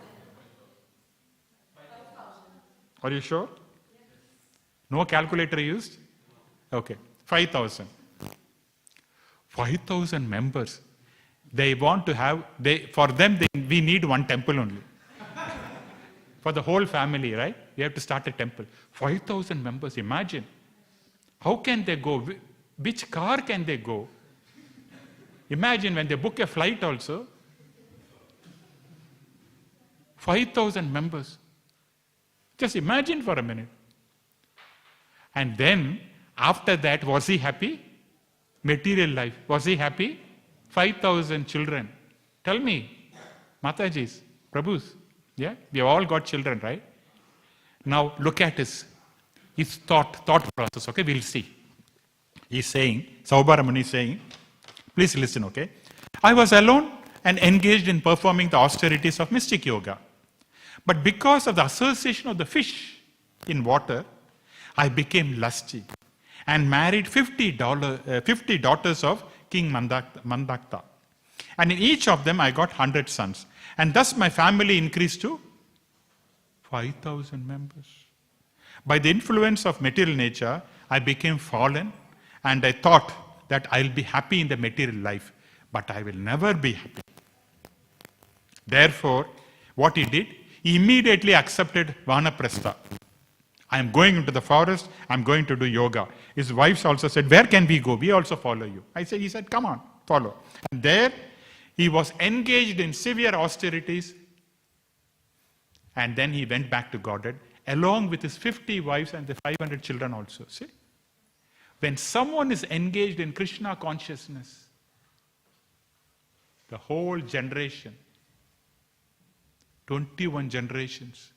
Are you sure? No calculator used? Okay, 5,000. 5,000 members. They want to have, for them, we need one temple only. For the whole family, right? We have to start a temple. 5,000 members, imagine. How can they go? Which car can they go? Imagine when they book a flight also, 5,000 members. Just imagine for a minute. And then, after that, was he happy? Material life. Was he happy? 5,000 children. Tell me, Matajis, Prabhus, yeah? We have all got children, right? Now, look at his thought process, okay? We'll see. He's saying, Saubhari Muni is saying, please listen, okay? I was alone and engaged in performing the austerities of mystic yoga. But because of the association of the fish in water, I became lusty and married 50 daughters of King Mandakta. And in each of them I got 100 sons. And thus my family increased to 5,000 members. By the influence of material nature, I became fallen and I thought that I'll be happy in the material life, but I will never be happy. Therefore, what he did, he immediately accepted Vanaprastha. I am going into the forest, I am going to do yoga. His wives also said, where can we go? We also follow you. He said, come on, follow. And there, he was engaged in severe austerities. And then he went back to Godhead, along with his 50 wives and the 500 children also. See? When someone is engaged in Krishna consciousness, the whole generation, 21 generations,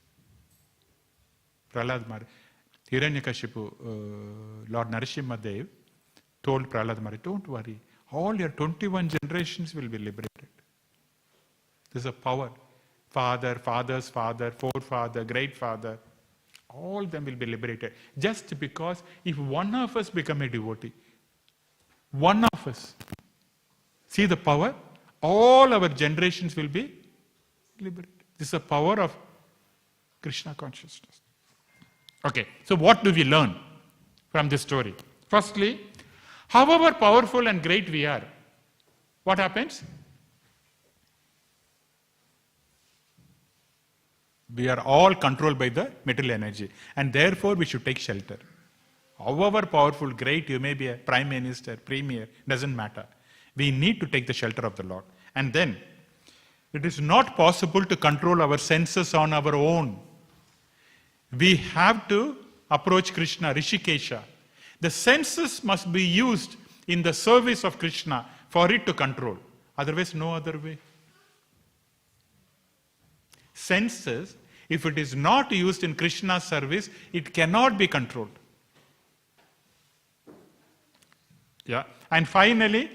Prahlad Maharaj, Hiranyakashipu, Lord Narasimha Dev told Prahlad Maharaj, don't worry, all your 21 generations will be liberated. There's a power. Father, father's father, forefather, great father, all them will be liberated. Just because if one of us become a devotee, one of us, see the power? All our generations will be liberated. This is the power of Krishna consciousness. Okay, so what do we learn from this story? Firstly, however powerful and great we are, what happens? We are all controlled by the material energy, and therefore we should take shelter. However powerful, great, you may be a prime minister, premier, doesn't matter. We need to take the shelter of the Lord. And then, it is not possible to control our senses on our own. We have to approach Krishna, Rishikesha. The senses must be used in the service of Krishna for it to control. Otherwise, no other way. Senses, if it is not used in Krishna's service, it cannot be controlled. Yeah. And finally,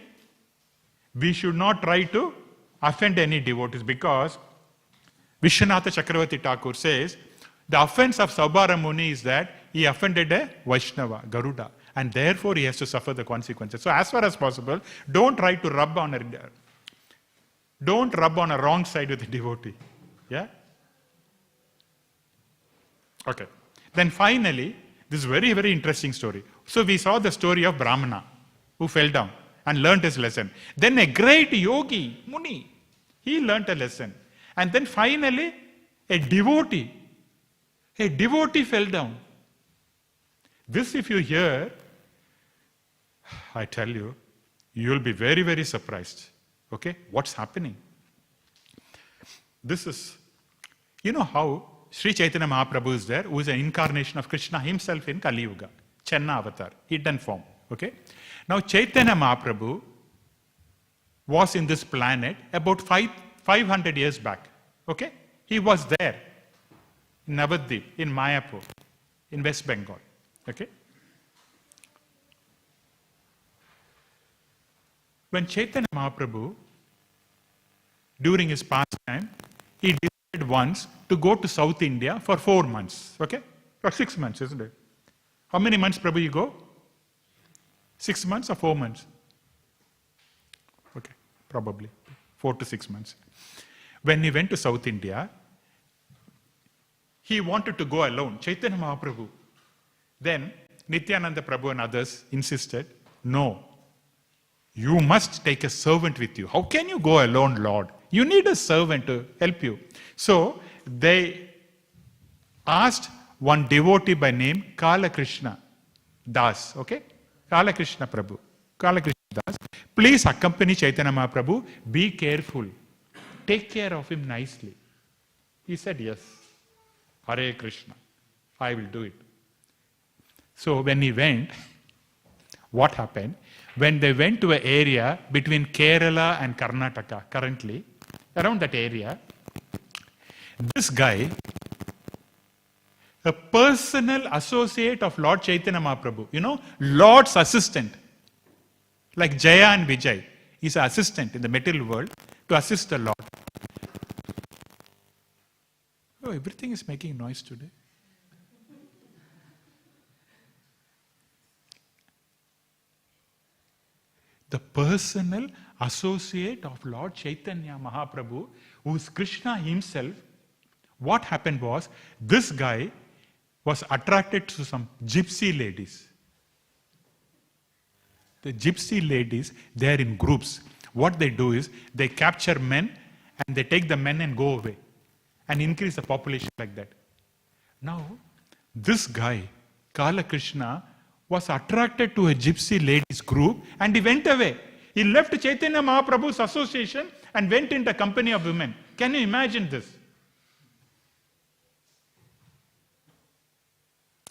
we should not try to offend any devotees, because Vishwanatha Chakravarti Thakur says, the offense of Saubhari Muni is that he offended a Vaishnava, Garuda, and therefore he has to suffer the consequences. So as far as possible, don't try to rub on a wrong side with the devotee. Yeah? Okay. Then finally, this is very, very interesting story. So we saw the story of Brahmana who fell down and learnt his lesson. Then a great yogi, Muni, he learnt a lesson. And then finally, a devotee fell down. This, if you hear, I tell you, you will be very, very surprised. Okay? What's happening? This is, you know how Sri Chaitanya Mahaprabhu is there, who is an incarnation of Krishna himself in Kali Yuga, Chenna avatar, hidden form. Okay? Now Chaitanya Mahaprabhu was in this planet about 500 years back. Okay? He was there in Navadvip, in Mayapur, in West Bengal. Okay? When Chaitanya Mahaprabhu, during his pastime, he decided once to go to South India for 4 months. Okay? Or 6 months, isn't it? How many months, Prabhu, you go? 6 months or 4 months? Okay, probably 4 to 6 months. When he went to South India, he wanted to go alone, Chaitanya Mahaprabhu. Then Nityananda Prabhu and others insisted, no, you must take a servant with you. How can you go alone, Lord? You need a servant to help you. So they asked one devotee by name Kalak Krishna Das, okay? Kalak Krishna Prabhu, Kalak Krishna Das, please accompany Chaitanya Mahaprabhu. Be careful. Take care of him nicely. He said, yes. Hare Krishna. I will do it. So when he went, what happened? When they went to an area between Kerala and Karnataka, currently, around that area, this guy, a personal associate of Lord Chaitanya Mahaprabhu, Lord's assistant, like Jaya and Vijay, is an assistant in the material world to assist the Lord. Oh, everything is making noise today. The personal associate of Lord Chaitanya Mahaprabhu, who is Krishna himself, what happened was, this guy was attracted to some gypsy ladies. The gypsy ladies, they are in groups. What they do is, they capture men and they take the men and go away and increase the population like that. Now, this guy, Kalak Krishna, was attracted to a gypsy ladies group and he went away. He left Chaitanya Mahaprabhu's association and went into the company of women. Can you imagine this?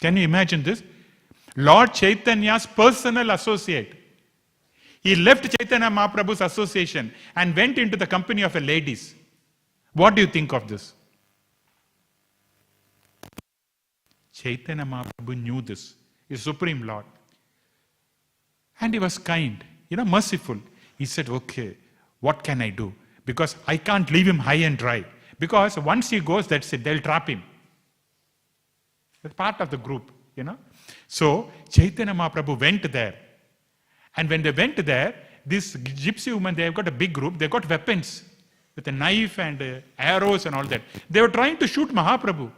Can you imagine this? Lord Chaitanya's personal associate. He left Chaitanya Mahaprabhu's association and went into the company of a ladies. What do you think of this? Chaitanya Mahaprabhu knew this. His Supreme Lord. And he was kind, merciful. He said, okay, what can I do? Because I can't leave him high and dry. Because once he goes, that's it, they'll trap him. It's part of the group, So, Chaitanya Mahaprabhu went there. And when they went there, this gypsy women, they've got a big group, they've got weapons with a knife and arrows and all that. They were trying to shoot Mahaprabhu.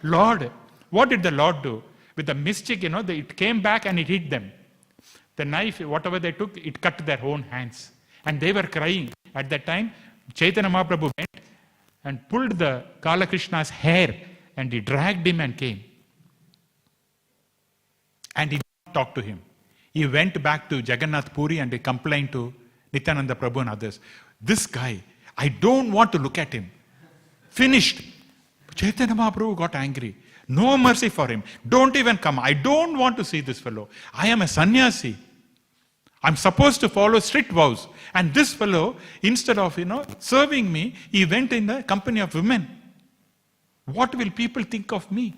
Lord, what did the Lord do? With the mystic, it came back and it hit them. The knife, whatever they took, it cut their own hands. And they were crying. At that time, Chaitanya Mahaprabhu went and pulled the Kalak Krishna's hair and he dragged him and came. And he did not talk to him. He went back to Jagannath Puri and he complained to Nityananda Prabhu and others. This guy, I don't want to look at him. Finished. Chaitanya Mahaprabhu got angry. No mercy for him. Don't even come. I don't want to see this fellow. I am a sannyasi. I'm supposed to follow strict vows. And this fellow, instead of, serving me, he went in the company of women. What will people think of me?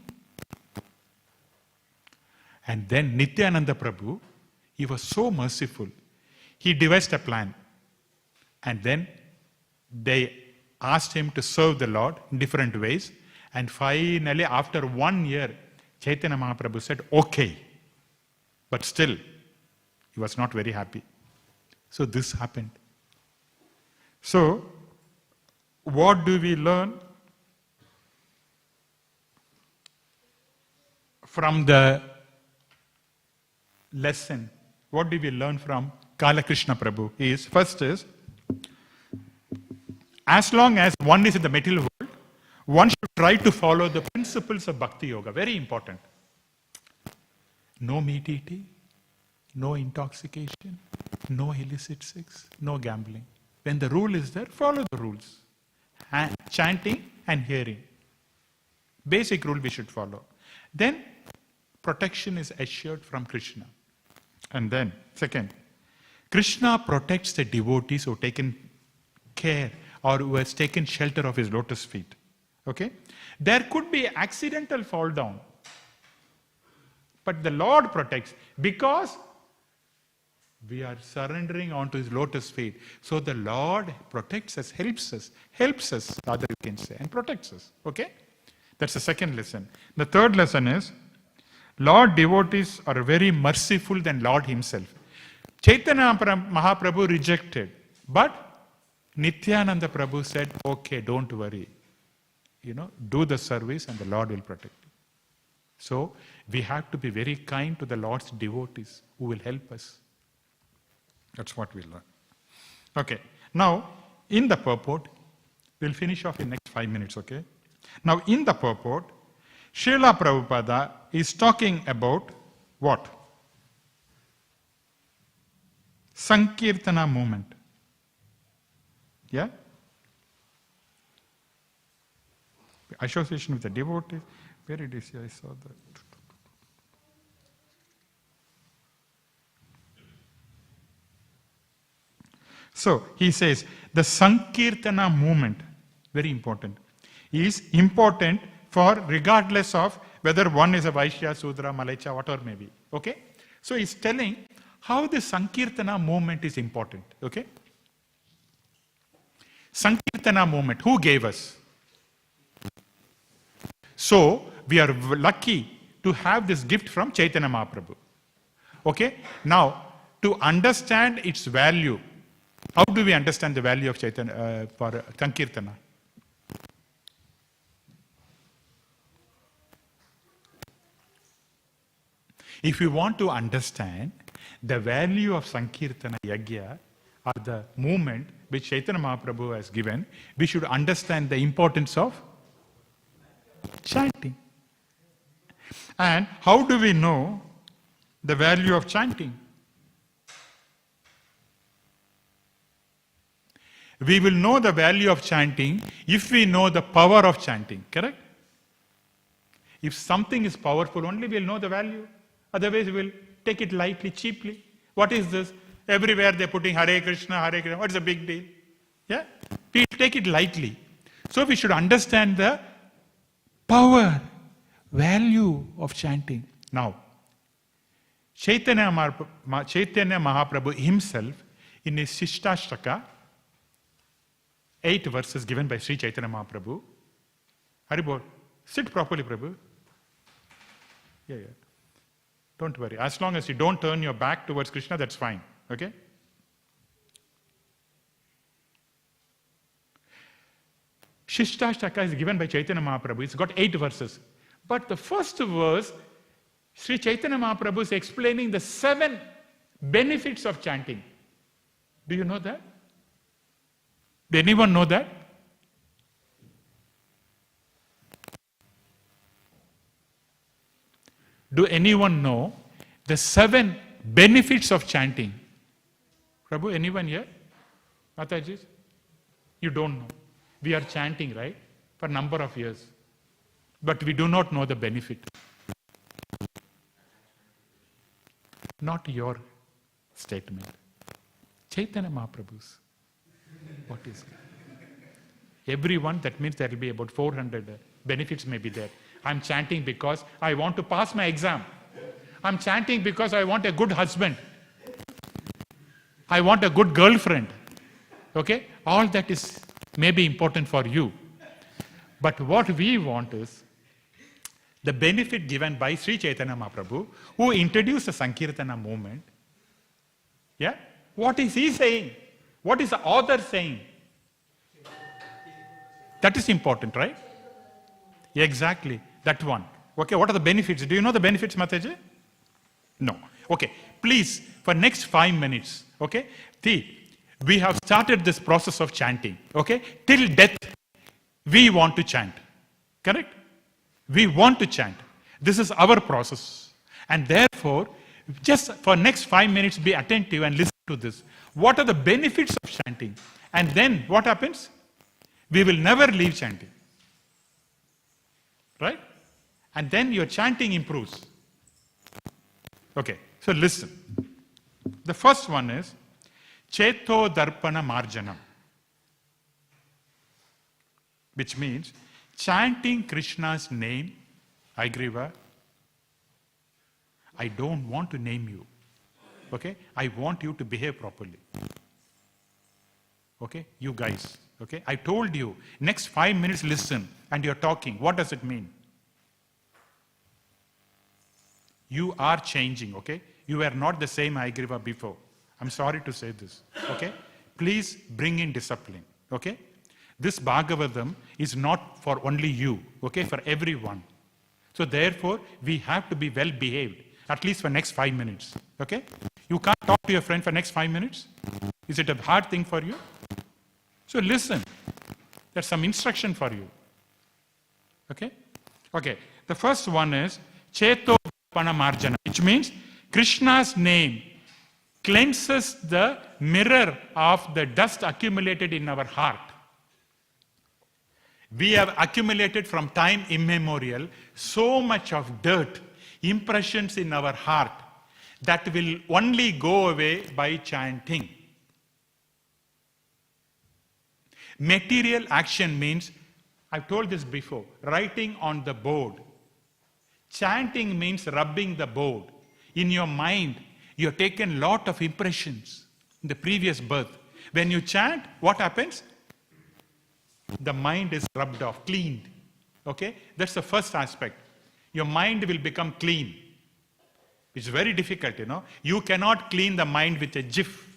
And then Nityananda Prabhu, he was so merciful. He devised a plan. And then they asked him to serve the Lord in different ways. And finally, after 1 year, Chaitanya Mahaprabhu said, okay. But still, he was not very happy. So this happened. So, what do we learn from the lesson? What do we learn from Kalak Krishna Prabhu? First is, as long as one is in the material world, one should try to follow the principles of Bhakti Yoga. Very important. No meat eating, no intoxication, no illicit sex, no gambling. When the rule is there, follow the rules. Chanting and hearing. Basic rule we should follow. Then, protection is assured from Krishna. And then, second, Krishna protects the devotees who have taken care or who has taken shelter of his lotus feet. Okay? There could be accidental fall down. But the Lord protects because we are surrendering onto his lotus feet. So the Lord protects us, helps us, rather you can say, and protects us. Okay? That's the second lesson. The third lesson is, Lord devotees are very merciful than Lord himself. Chaitanya Mahaprabhu rejected, but Nityananda Prabhu said, okay, don't worry. Do the service and the Lord will protect you. So, we have to be very kind to the Lord's devotees who will help us. That's what we learn. Okay, now, in the purport, we'll finish off in next 5 minutes, okay? Now, in the purport, Srila Prabhupada is talking about what? Sankirtana movement. Yeah? Association with the devotees. Where it is here? I saw that. So, he says, the Sankirtana movement, very important, is important for regardless of whether one is a Vaishya, Sudra, Malacha, whatever may be. Okay? So, he's telling how the Sankirtana movement is important. Okay? Sankirtana movement, who gave us? So, we are lucky to have this gift from Chaitanya Mahaprabhu. Okay? Now, to understand its value, how do we understand the value of Chaitanya for Sankirtana? If we want to understand the value of Sankirtana Yagya, or the movement which Chaitanya Mahaprabhu has given, we should understand the importance of chanting. And how do we know the value of chanting? We will know the value of chanting if we know the power of chanting, correct? If something is powerful, only we'll know the value. Otherwise, we'll take it lightly, cheaply. What is this? Everywhere they're putting Hare Krishna, Hare Krishna. What's the big deal? Yeah? We take it lightly. So we should understand the power, value of chanting. Now, Chaitanya Mahaprabhu himself, in his Shishtashaka, 8 verses given by Sri Chaitanya Mahaprabhu. Haribol, sit properly, Prabhu. Yeah. Don't worry. As long as you don't turn your back towards Krishna, that's fine. Okay? Shishtashaka is given by Chaitanya Mahaprabhu. It's got 8 verses. But the first verse, Sri Chaitanya Mahaprabhu is explaining the 7 benefits of chanting. Do you know that? Does anyone know that? Do anyone know the 7 benefits of chanting? Prabhu, anyone here? Mataji? You don't know. We are chanting, right? For a number of years. But we do not know the benefit. Not your statement. Chaitanya Mahaprabhu's. What is it? Everyone, that means there will be about 400 benefits may be there. I'm chanting because I want to pass my exam. I'm chanting because I want a good husband. I want a good girlfriend. Okay? All that is maybe important for you. But what we want is the benefit given by Sri Chaitanya Mahaprabhu, who introduced the Sankirtana movement. Yeah? What is he saying? What is the author saying? That is important, right? Exactly. That one. Okay, what are the benefits? Do you know the benefits, Mataji? No. Okay, please, for next 5 minutes, okay? We have started this process of chanting, okay? Till death, we want to chant. Correct? We want to chant. This is our process. And therefore, just for next 5 minutes, be attentive and listen to this. What are the benefits of chanting? And then what happens? We will never leave chanting. Right? And then your chanting improves. Okay, so listen. The first one is Cheto Darpana Marjanam, which means chanting Krishna's name. Aigriva, I don't want to name you. Okay? I want you to behave properly. Okay? You guys. Okay? I told you, next 5 minutes listen and you're talking. What does it mean? You are changing, okay? You were not the same Aigriva before. I'm sorry to say this, okay? Please bring in discipline, okay? This Bhagavatam is not for only you, okay? For everyone. So therefore, we have to be well behaved, at least for next 5 minutes, okay? You can't talk to your friend for next 5 minutes? Is it a hard thing for you? So listen, there's some instruction for you, okay? Okay, the first one is Cheto Panamarjana, which means Krishna's name cleanses the mirror of the dust accumulated in our heart. We have accumulated from time immemorial so much of dirt, impressions in our heart that will only go away by chanting. Material action means, I've told this before, writing on the board. Chanting means rubbing the board. In your mind, you have taken a lot of impressions in the previous birth. When you chant, what happens? The mind is rubbed off, cleaned. Okay? That's the first aspect. Your mind will become clean. It's very difficult, you know. You cannot clean the mind with a jiff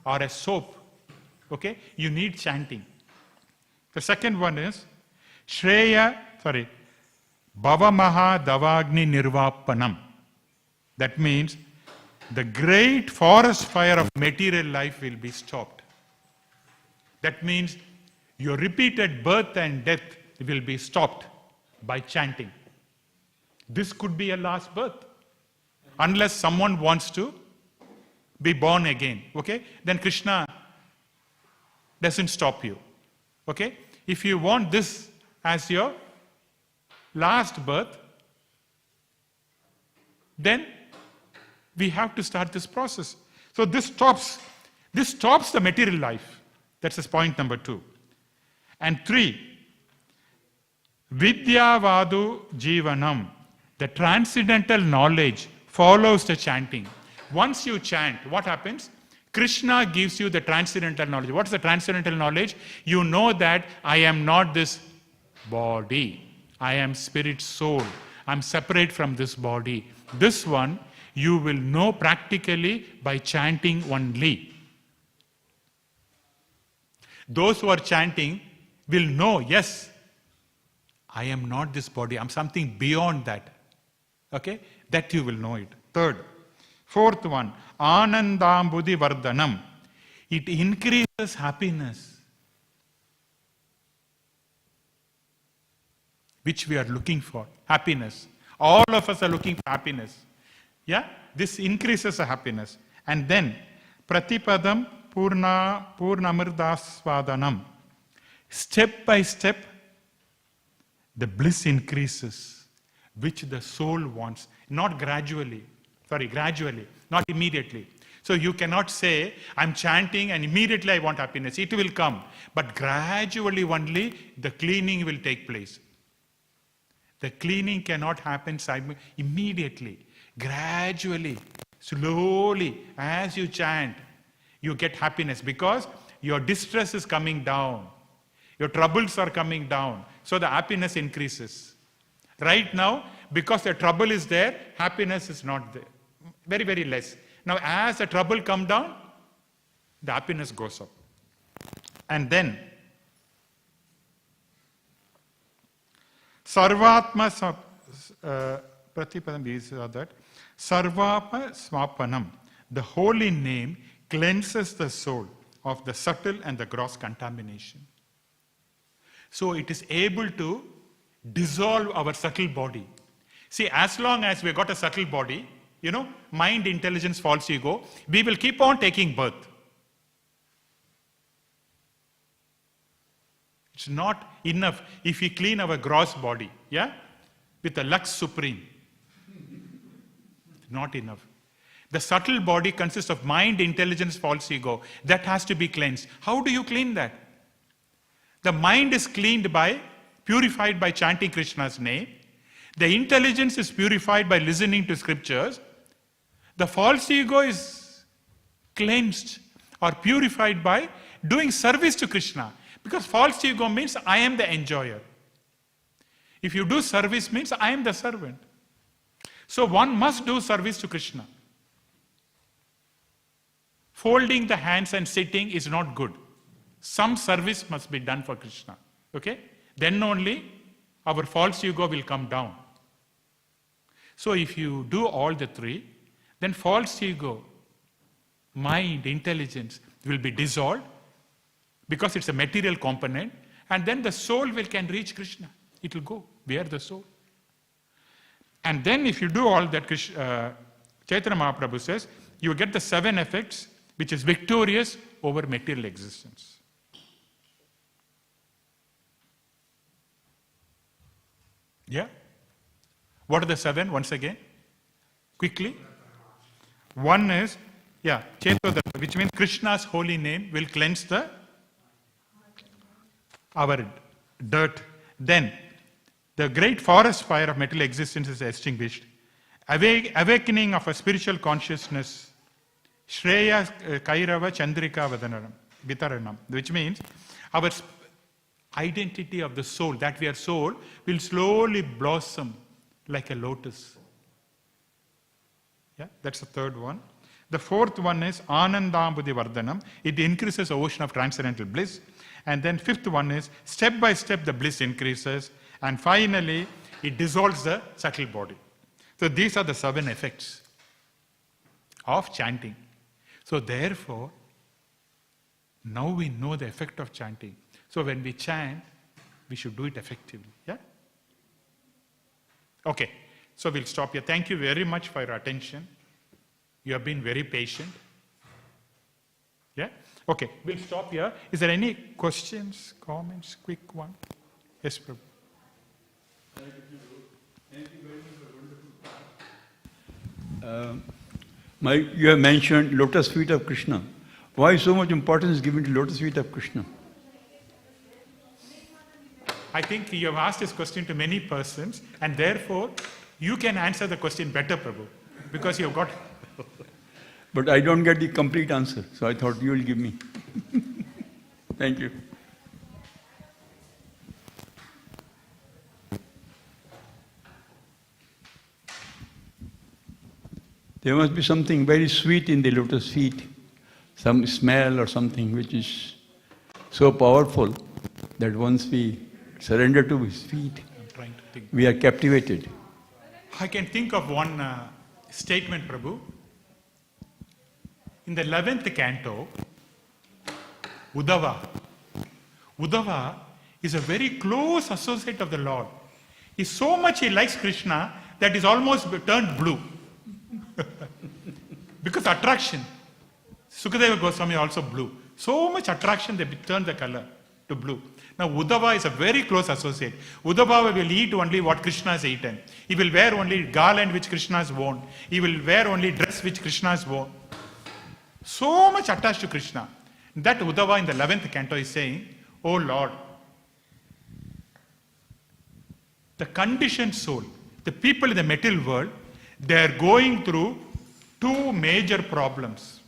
or a soap. Okay? You need chanting. The second one is Bhava Maha Davagni Nirvapanam. That means the great forest fire of material life will be stopped. That means your repeated birth and death will be stopped by chanting. This could be a last birth. Unless someone wants to be born again. Okay? Then Krishna doesn't stop you. Okay? If you want this as your last birth, then we have to start this process. So this stops the material life. That's his point number 2. And 3, Vidyavadu Jivanam. The transcendental knowledge follows the chanting. Once you chant, what happens? Krishna gives you the transcendental knowledge. What is the transcendental knowledge? You know that I am not this body. I am spirit soul. I am separate from this body. This one you will know practically by chanting only. Those who are chanting will know, yes, I am not this body. I am something beyond that. Okay? That you will know it. 3rd. 4th one, Anandambudhi Vardhanam. It increases happiness, which we are looking for. Happiness. All of us are looking for happiness. Yeah? This increases the happiness. And then, Pratipadam Purnamirdasvadanam. Step by step, the bliss increases, which the soul wants. Not gradually, not immediately. So you cannot say, I'm chanting and immediately I want happiness. It will come. But gradually only the cleaning will take place. The cleaning cannot happen immediately. Gradually, slowly, as you chant, you get happiness because your distress is coming down. Your troubles are coming down. So the happiness increases. Right now, because the trouble is there, happiness is not there. Very, very less. Now, as the trouble comes down, the happiness goes up. And then, Sarvatma Pratipadam is that Sarvapa Swapanam, the holy name cleanses the soul of the subtle and the gross contamination. So it is able to dissolve our subtle body. See, as long as we've got a subtle body, mind, intelligence, false ego, we will keep on taking birth. It's not enough if we clean our gross body, with the Lux Supreme. Not enough. The subtle body consists of mind, intelligence, false ego. That has to be cleansed. How do you clean that? The mind is purified by chanting Krishna's name. The intelligence is purified by listening to scriptures. The false ego is cleansed or purified by doing service to Krishna. Because false ego means I am the enjoyer. If you do service means I am the servant. So one must do service to Krishna. Folding the hands and sitting is not good. Some service must be done for Krishna. Okay? Then only our false ego will come down. So if you do all the three, then false ego, mind, intelligence will be dissolved because it's a material component, and then the soul can reach Krishna. It will go. Where the soul? And then if you do all that, Chaitanya Mahaprabhu says, you get the 7 effects which is victorious over material existence. Yeah? What are the 7 once again? Quickly. One is, Chetodara, which means Krishna's holy name will cleanse our dirt. Then, the great forest fire of material existence is extinguished. Awakening of a spiritual consciousness, Shreya Kairava Chandrika Vitaranam, which means our identity of the soul, that we are soul, will slowly blossom like a lotus. Yeah, that's the third one. The fourth one is Anandambudhi Vardhanam. It increases the ocean of transcendental bliss. And then fifth one is step by step the bliss increases. And finally, it dissolves the subtle body. So these are the 7 effects of chanting. So therefore, now we know the effect of chanting. So when we chant, we should do it effectively. Yeah? Okay. So we'll stop here. Thank you very much for your attention. You have been very patient. Yeah? Okay, we'll stop here. Is there any questions, comments, quick one? Yes, Prabhu. Thank you very much for wonderful talk. You have mentioned lotus feet of Krishna. Why so much importance is given to lotus feet of Krishna? I think you have asked this question to many persons, and therefore you can answer the question better, Prabhu, because you have got... But I don't get the complete answer, so I thought you will give me. Thank you. There must be something very sweet in the lotus feet, some smell or something which is so powerful that once we surrender to his feet, we are captivated. I can think of one statement, Prabhu. In the 11th canto, Uddhava is a very close associate of the Lord. So much he likes Krishna that he's almost turned blue. Because attraction. Sukadeva Goswami also blue. So much attraction they turned the color to blue. Now Uddhava is a very close associate. Uddhava will eat only what Krishna has eaten. He will wear only garland which Krishna has worn. He will wear only dress which Krishna has worn. So much attached to Krishna. That Uddhava in the 11th canto is saying, "Oh Lord, the conditioned soul, the people in the material world, they are going through 2 major problems.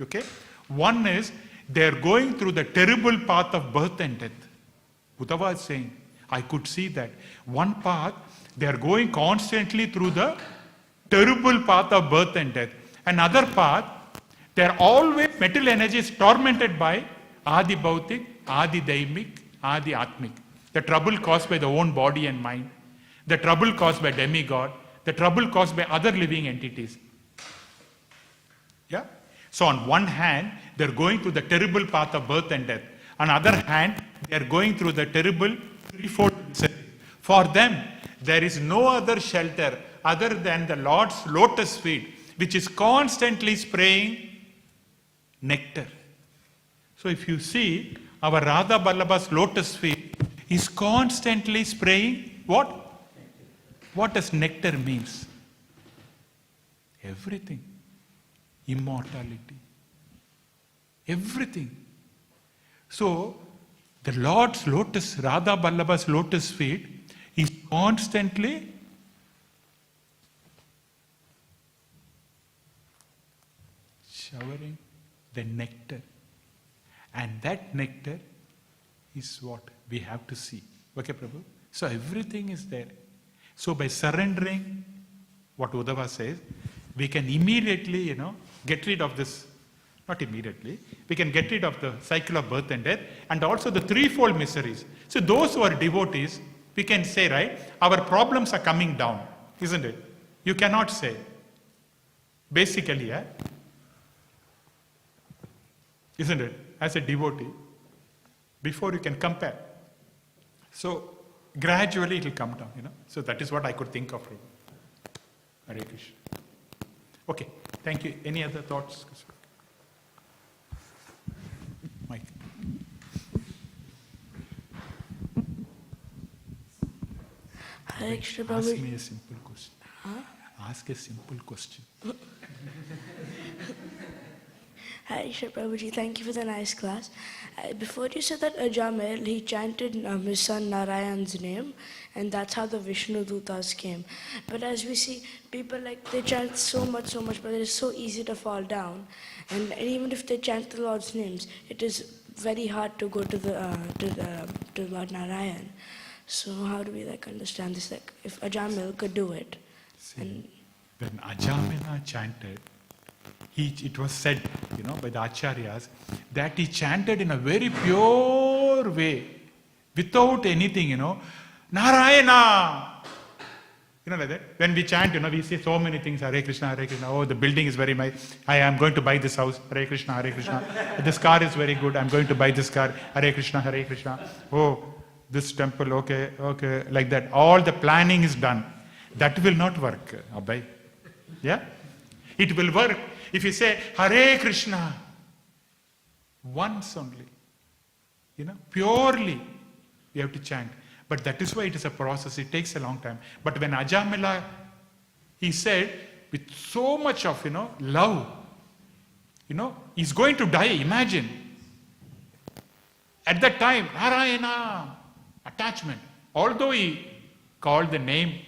Okay? One is they are going through the terrible path of birth and death." Uddhava is saying, I could see that. One path, they are going constantly through the terrible path of birth and death. Another path, they are always, material energy is tormented by Adi Bhautik, Adi Daimik, Adi Atmik. The trouble caused by the own body and mind. The trouble caused by demigod. The trouble caused by other living entities. Yeah? So on one hand, they are going through the terrible path of birth and death. On the other hand, they are going through the terrible threefold misery. For them, there is no other shelter other than the Lord's lotus feet, which is constantly spraying nectar. So if you see, our Radha Vallabha's lotus feet is constantly spraying what? What does nectar means? Everything. Immortality. Everything. So, the Lord's lotus, Radha Vallabha's lotus feet is constantly showering the nectar. And that nectar is what we have to see. Okay, Prabhu? So everything is there. So by surrendering, what Uddhava says, we can immediately, get rid of this. Not immediately. We can get rid of the cycle of birth and death and also the threefold miseries. So those who are devotees, we can say, right, our problems are coming down, isn't it? You cannot say. Basically, yeah? Isn't it? As a devotee, before you can compare. So gradually it will come down, So that is what I could think of. Hare Krishna. Okay, thank you. Any other thoughts? Mike. Hare Krishna, Ask Prabhuji. me a simple question. Ask a simple question. Hare Krishna, Prabhuji. Thank you for the nice class. Before you said that Ajamila, he chanted his son Narayan's name, and that's how the Vishnu Dutas came. But as we see, people they chant so much, but it is so easy to fall down. And even if they chant the Lord's names, it is very hard to go to to Lord Narayan. So how do we understand this? If Ajamila could do it, See, when Ajamila chanted, it was said, by the Acharyas, that he chanted in a very pure way, without anything, Narayana! Like that. When we chant, we say so many things, Hare Krishna, Hare Krishna. Oh, the building is very nice. I am going to buy this house, Hare Krishna, Hare Krishna. This car is very good. I'm going to buy this car, Hare Krishna, Hare Krishna. Oh, this temple, okay, like that. All the planning is done. That will not work, Abhay. Yeah? It will work if you say, Hare Krishna, once only. Purely, we have to chant. But that is why it is a process. It takes a long time. But when Ajamila, he said, with so much of, love, he's going to die, imagine. At that time, Narayana, attachment. Although he called the name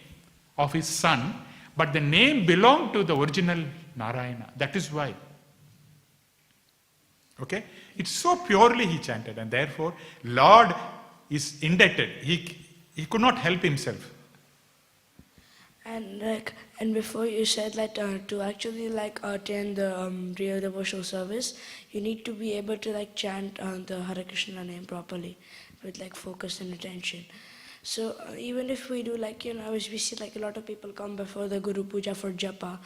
of his son, but the name belonged to the original Narayana. That is why. Okay? It's so purely he chanted, and therefore, Lord is indebted. He could not help himself. And before you said that to actually attend the real devotional service, you need to be able to chant the Hare Krishna name properly with focus and attention. So even if we do as we see a lot of people come before the Guru Puja for japa,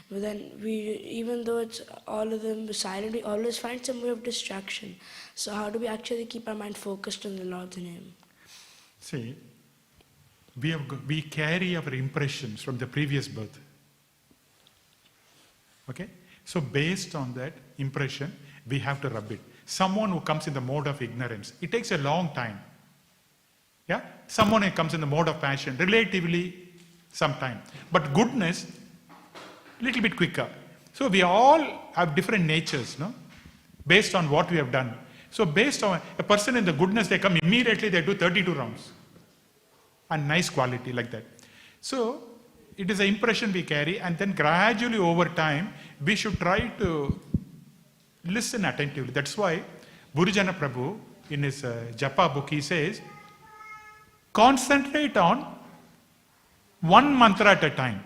but then even though it's all of them silent, we always find some way of distraction. So how do we actually keep our mind focused on the Lord's name? See, we carry our impressions from the previous birth. Okay? So based on that impression, we have to rub it. Someone who comes in the mode of ignorance, it takes a long time. Yeah? Someone who comes in the mode of passion, relatively some time. But goodness, little bit quicker. So we all have different natures, no? Based on what we have done. So based on a person in the goodness, they come immediately, they do 32 rounds. And nice quality like that. So it is an impression we carry, and then gradually over time, we should try to listen attentively. That's why Gurujana Prabhu, in his Japa book, he says, concentrate on one mantra at a time.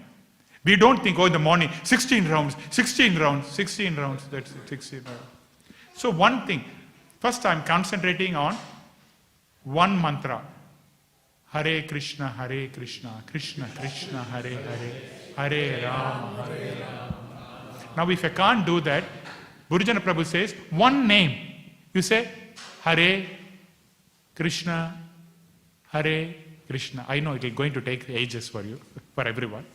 We don't think, in the morning, 16 rounds, that's 16 rounds. So one thing, first I'm concentrating on one mantra. Hare Krishna, Krishna Krishna, Hare Hare, Hare Rama, Hare Rama. Now if I can't do that, Gurujana Prabhu says, one name. You say, Hare Krishna, Hare Krishna. I know it is going to take ages for you, for everyone.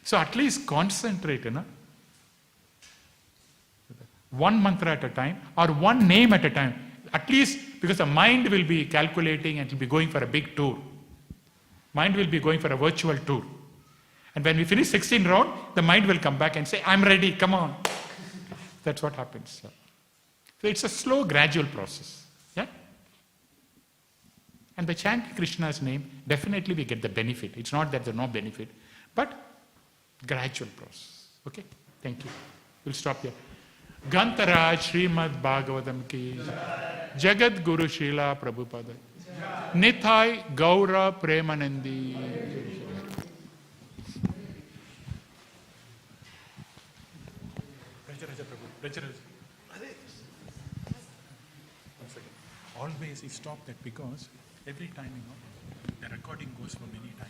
So at least concentrate, one mantra at a time or one name at a time. At least because the mind will be calculating and it will be going for a big tour. Mind will be going for a virtual tour. And when we finish 16 round, the mind will come back and say, I'm ready, come on. That's what happens. So it's a slow, gradual process. Yeah? And by chanting Krishna's name, definitely we get the benefit. It's not that there's no benefit, but gradual process. Okay? Thank you. We'll stop here. Gantara Śrīmad Bhāgavatam ki Jagat Guru Srila Prabhupada Nithai Gaura Premanandi. Always he stopped that because every time the recording goes for many times.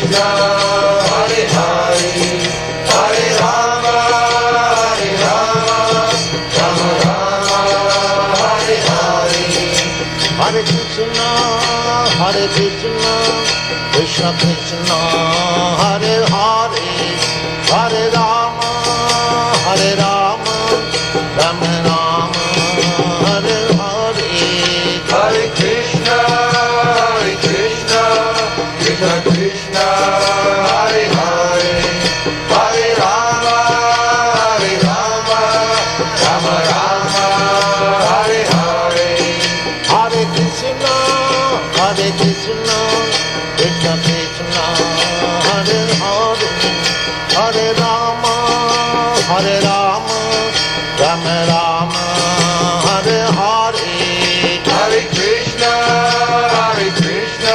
Krishna, Hare Hare, Hare Rama, Rama Rama, Hare Hare. Hare Krishna, Krishna Krishna, Hare Hare, Hare Rama, Rama Rama, Hare Hare. Hare Krishna, Krishna Krishna, Hare Hare, Hare Rama, Rama Rama, Hare Hare. Hare Krishna, Krishna Krishna, Hare Hare, Hare Rama, Rama Rama, Hare Hare. Hare Krishna,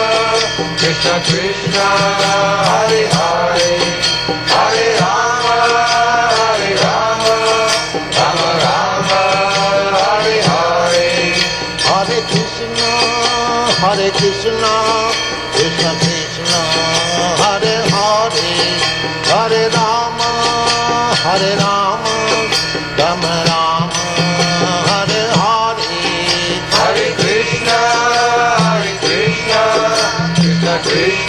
Krishna Krishna, Hare Hare, Hare Rama, Rama Rama, Hare Hare. Hare Krishna, Krishna Krishna, Hare Hare, Hare Rama, Rama Rama, Hare Hare. Hare Krishna, Krishna Krishna,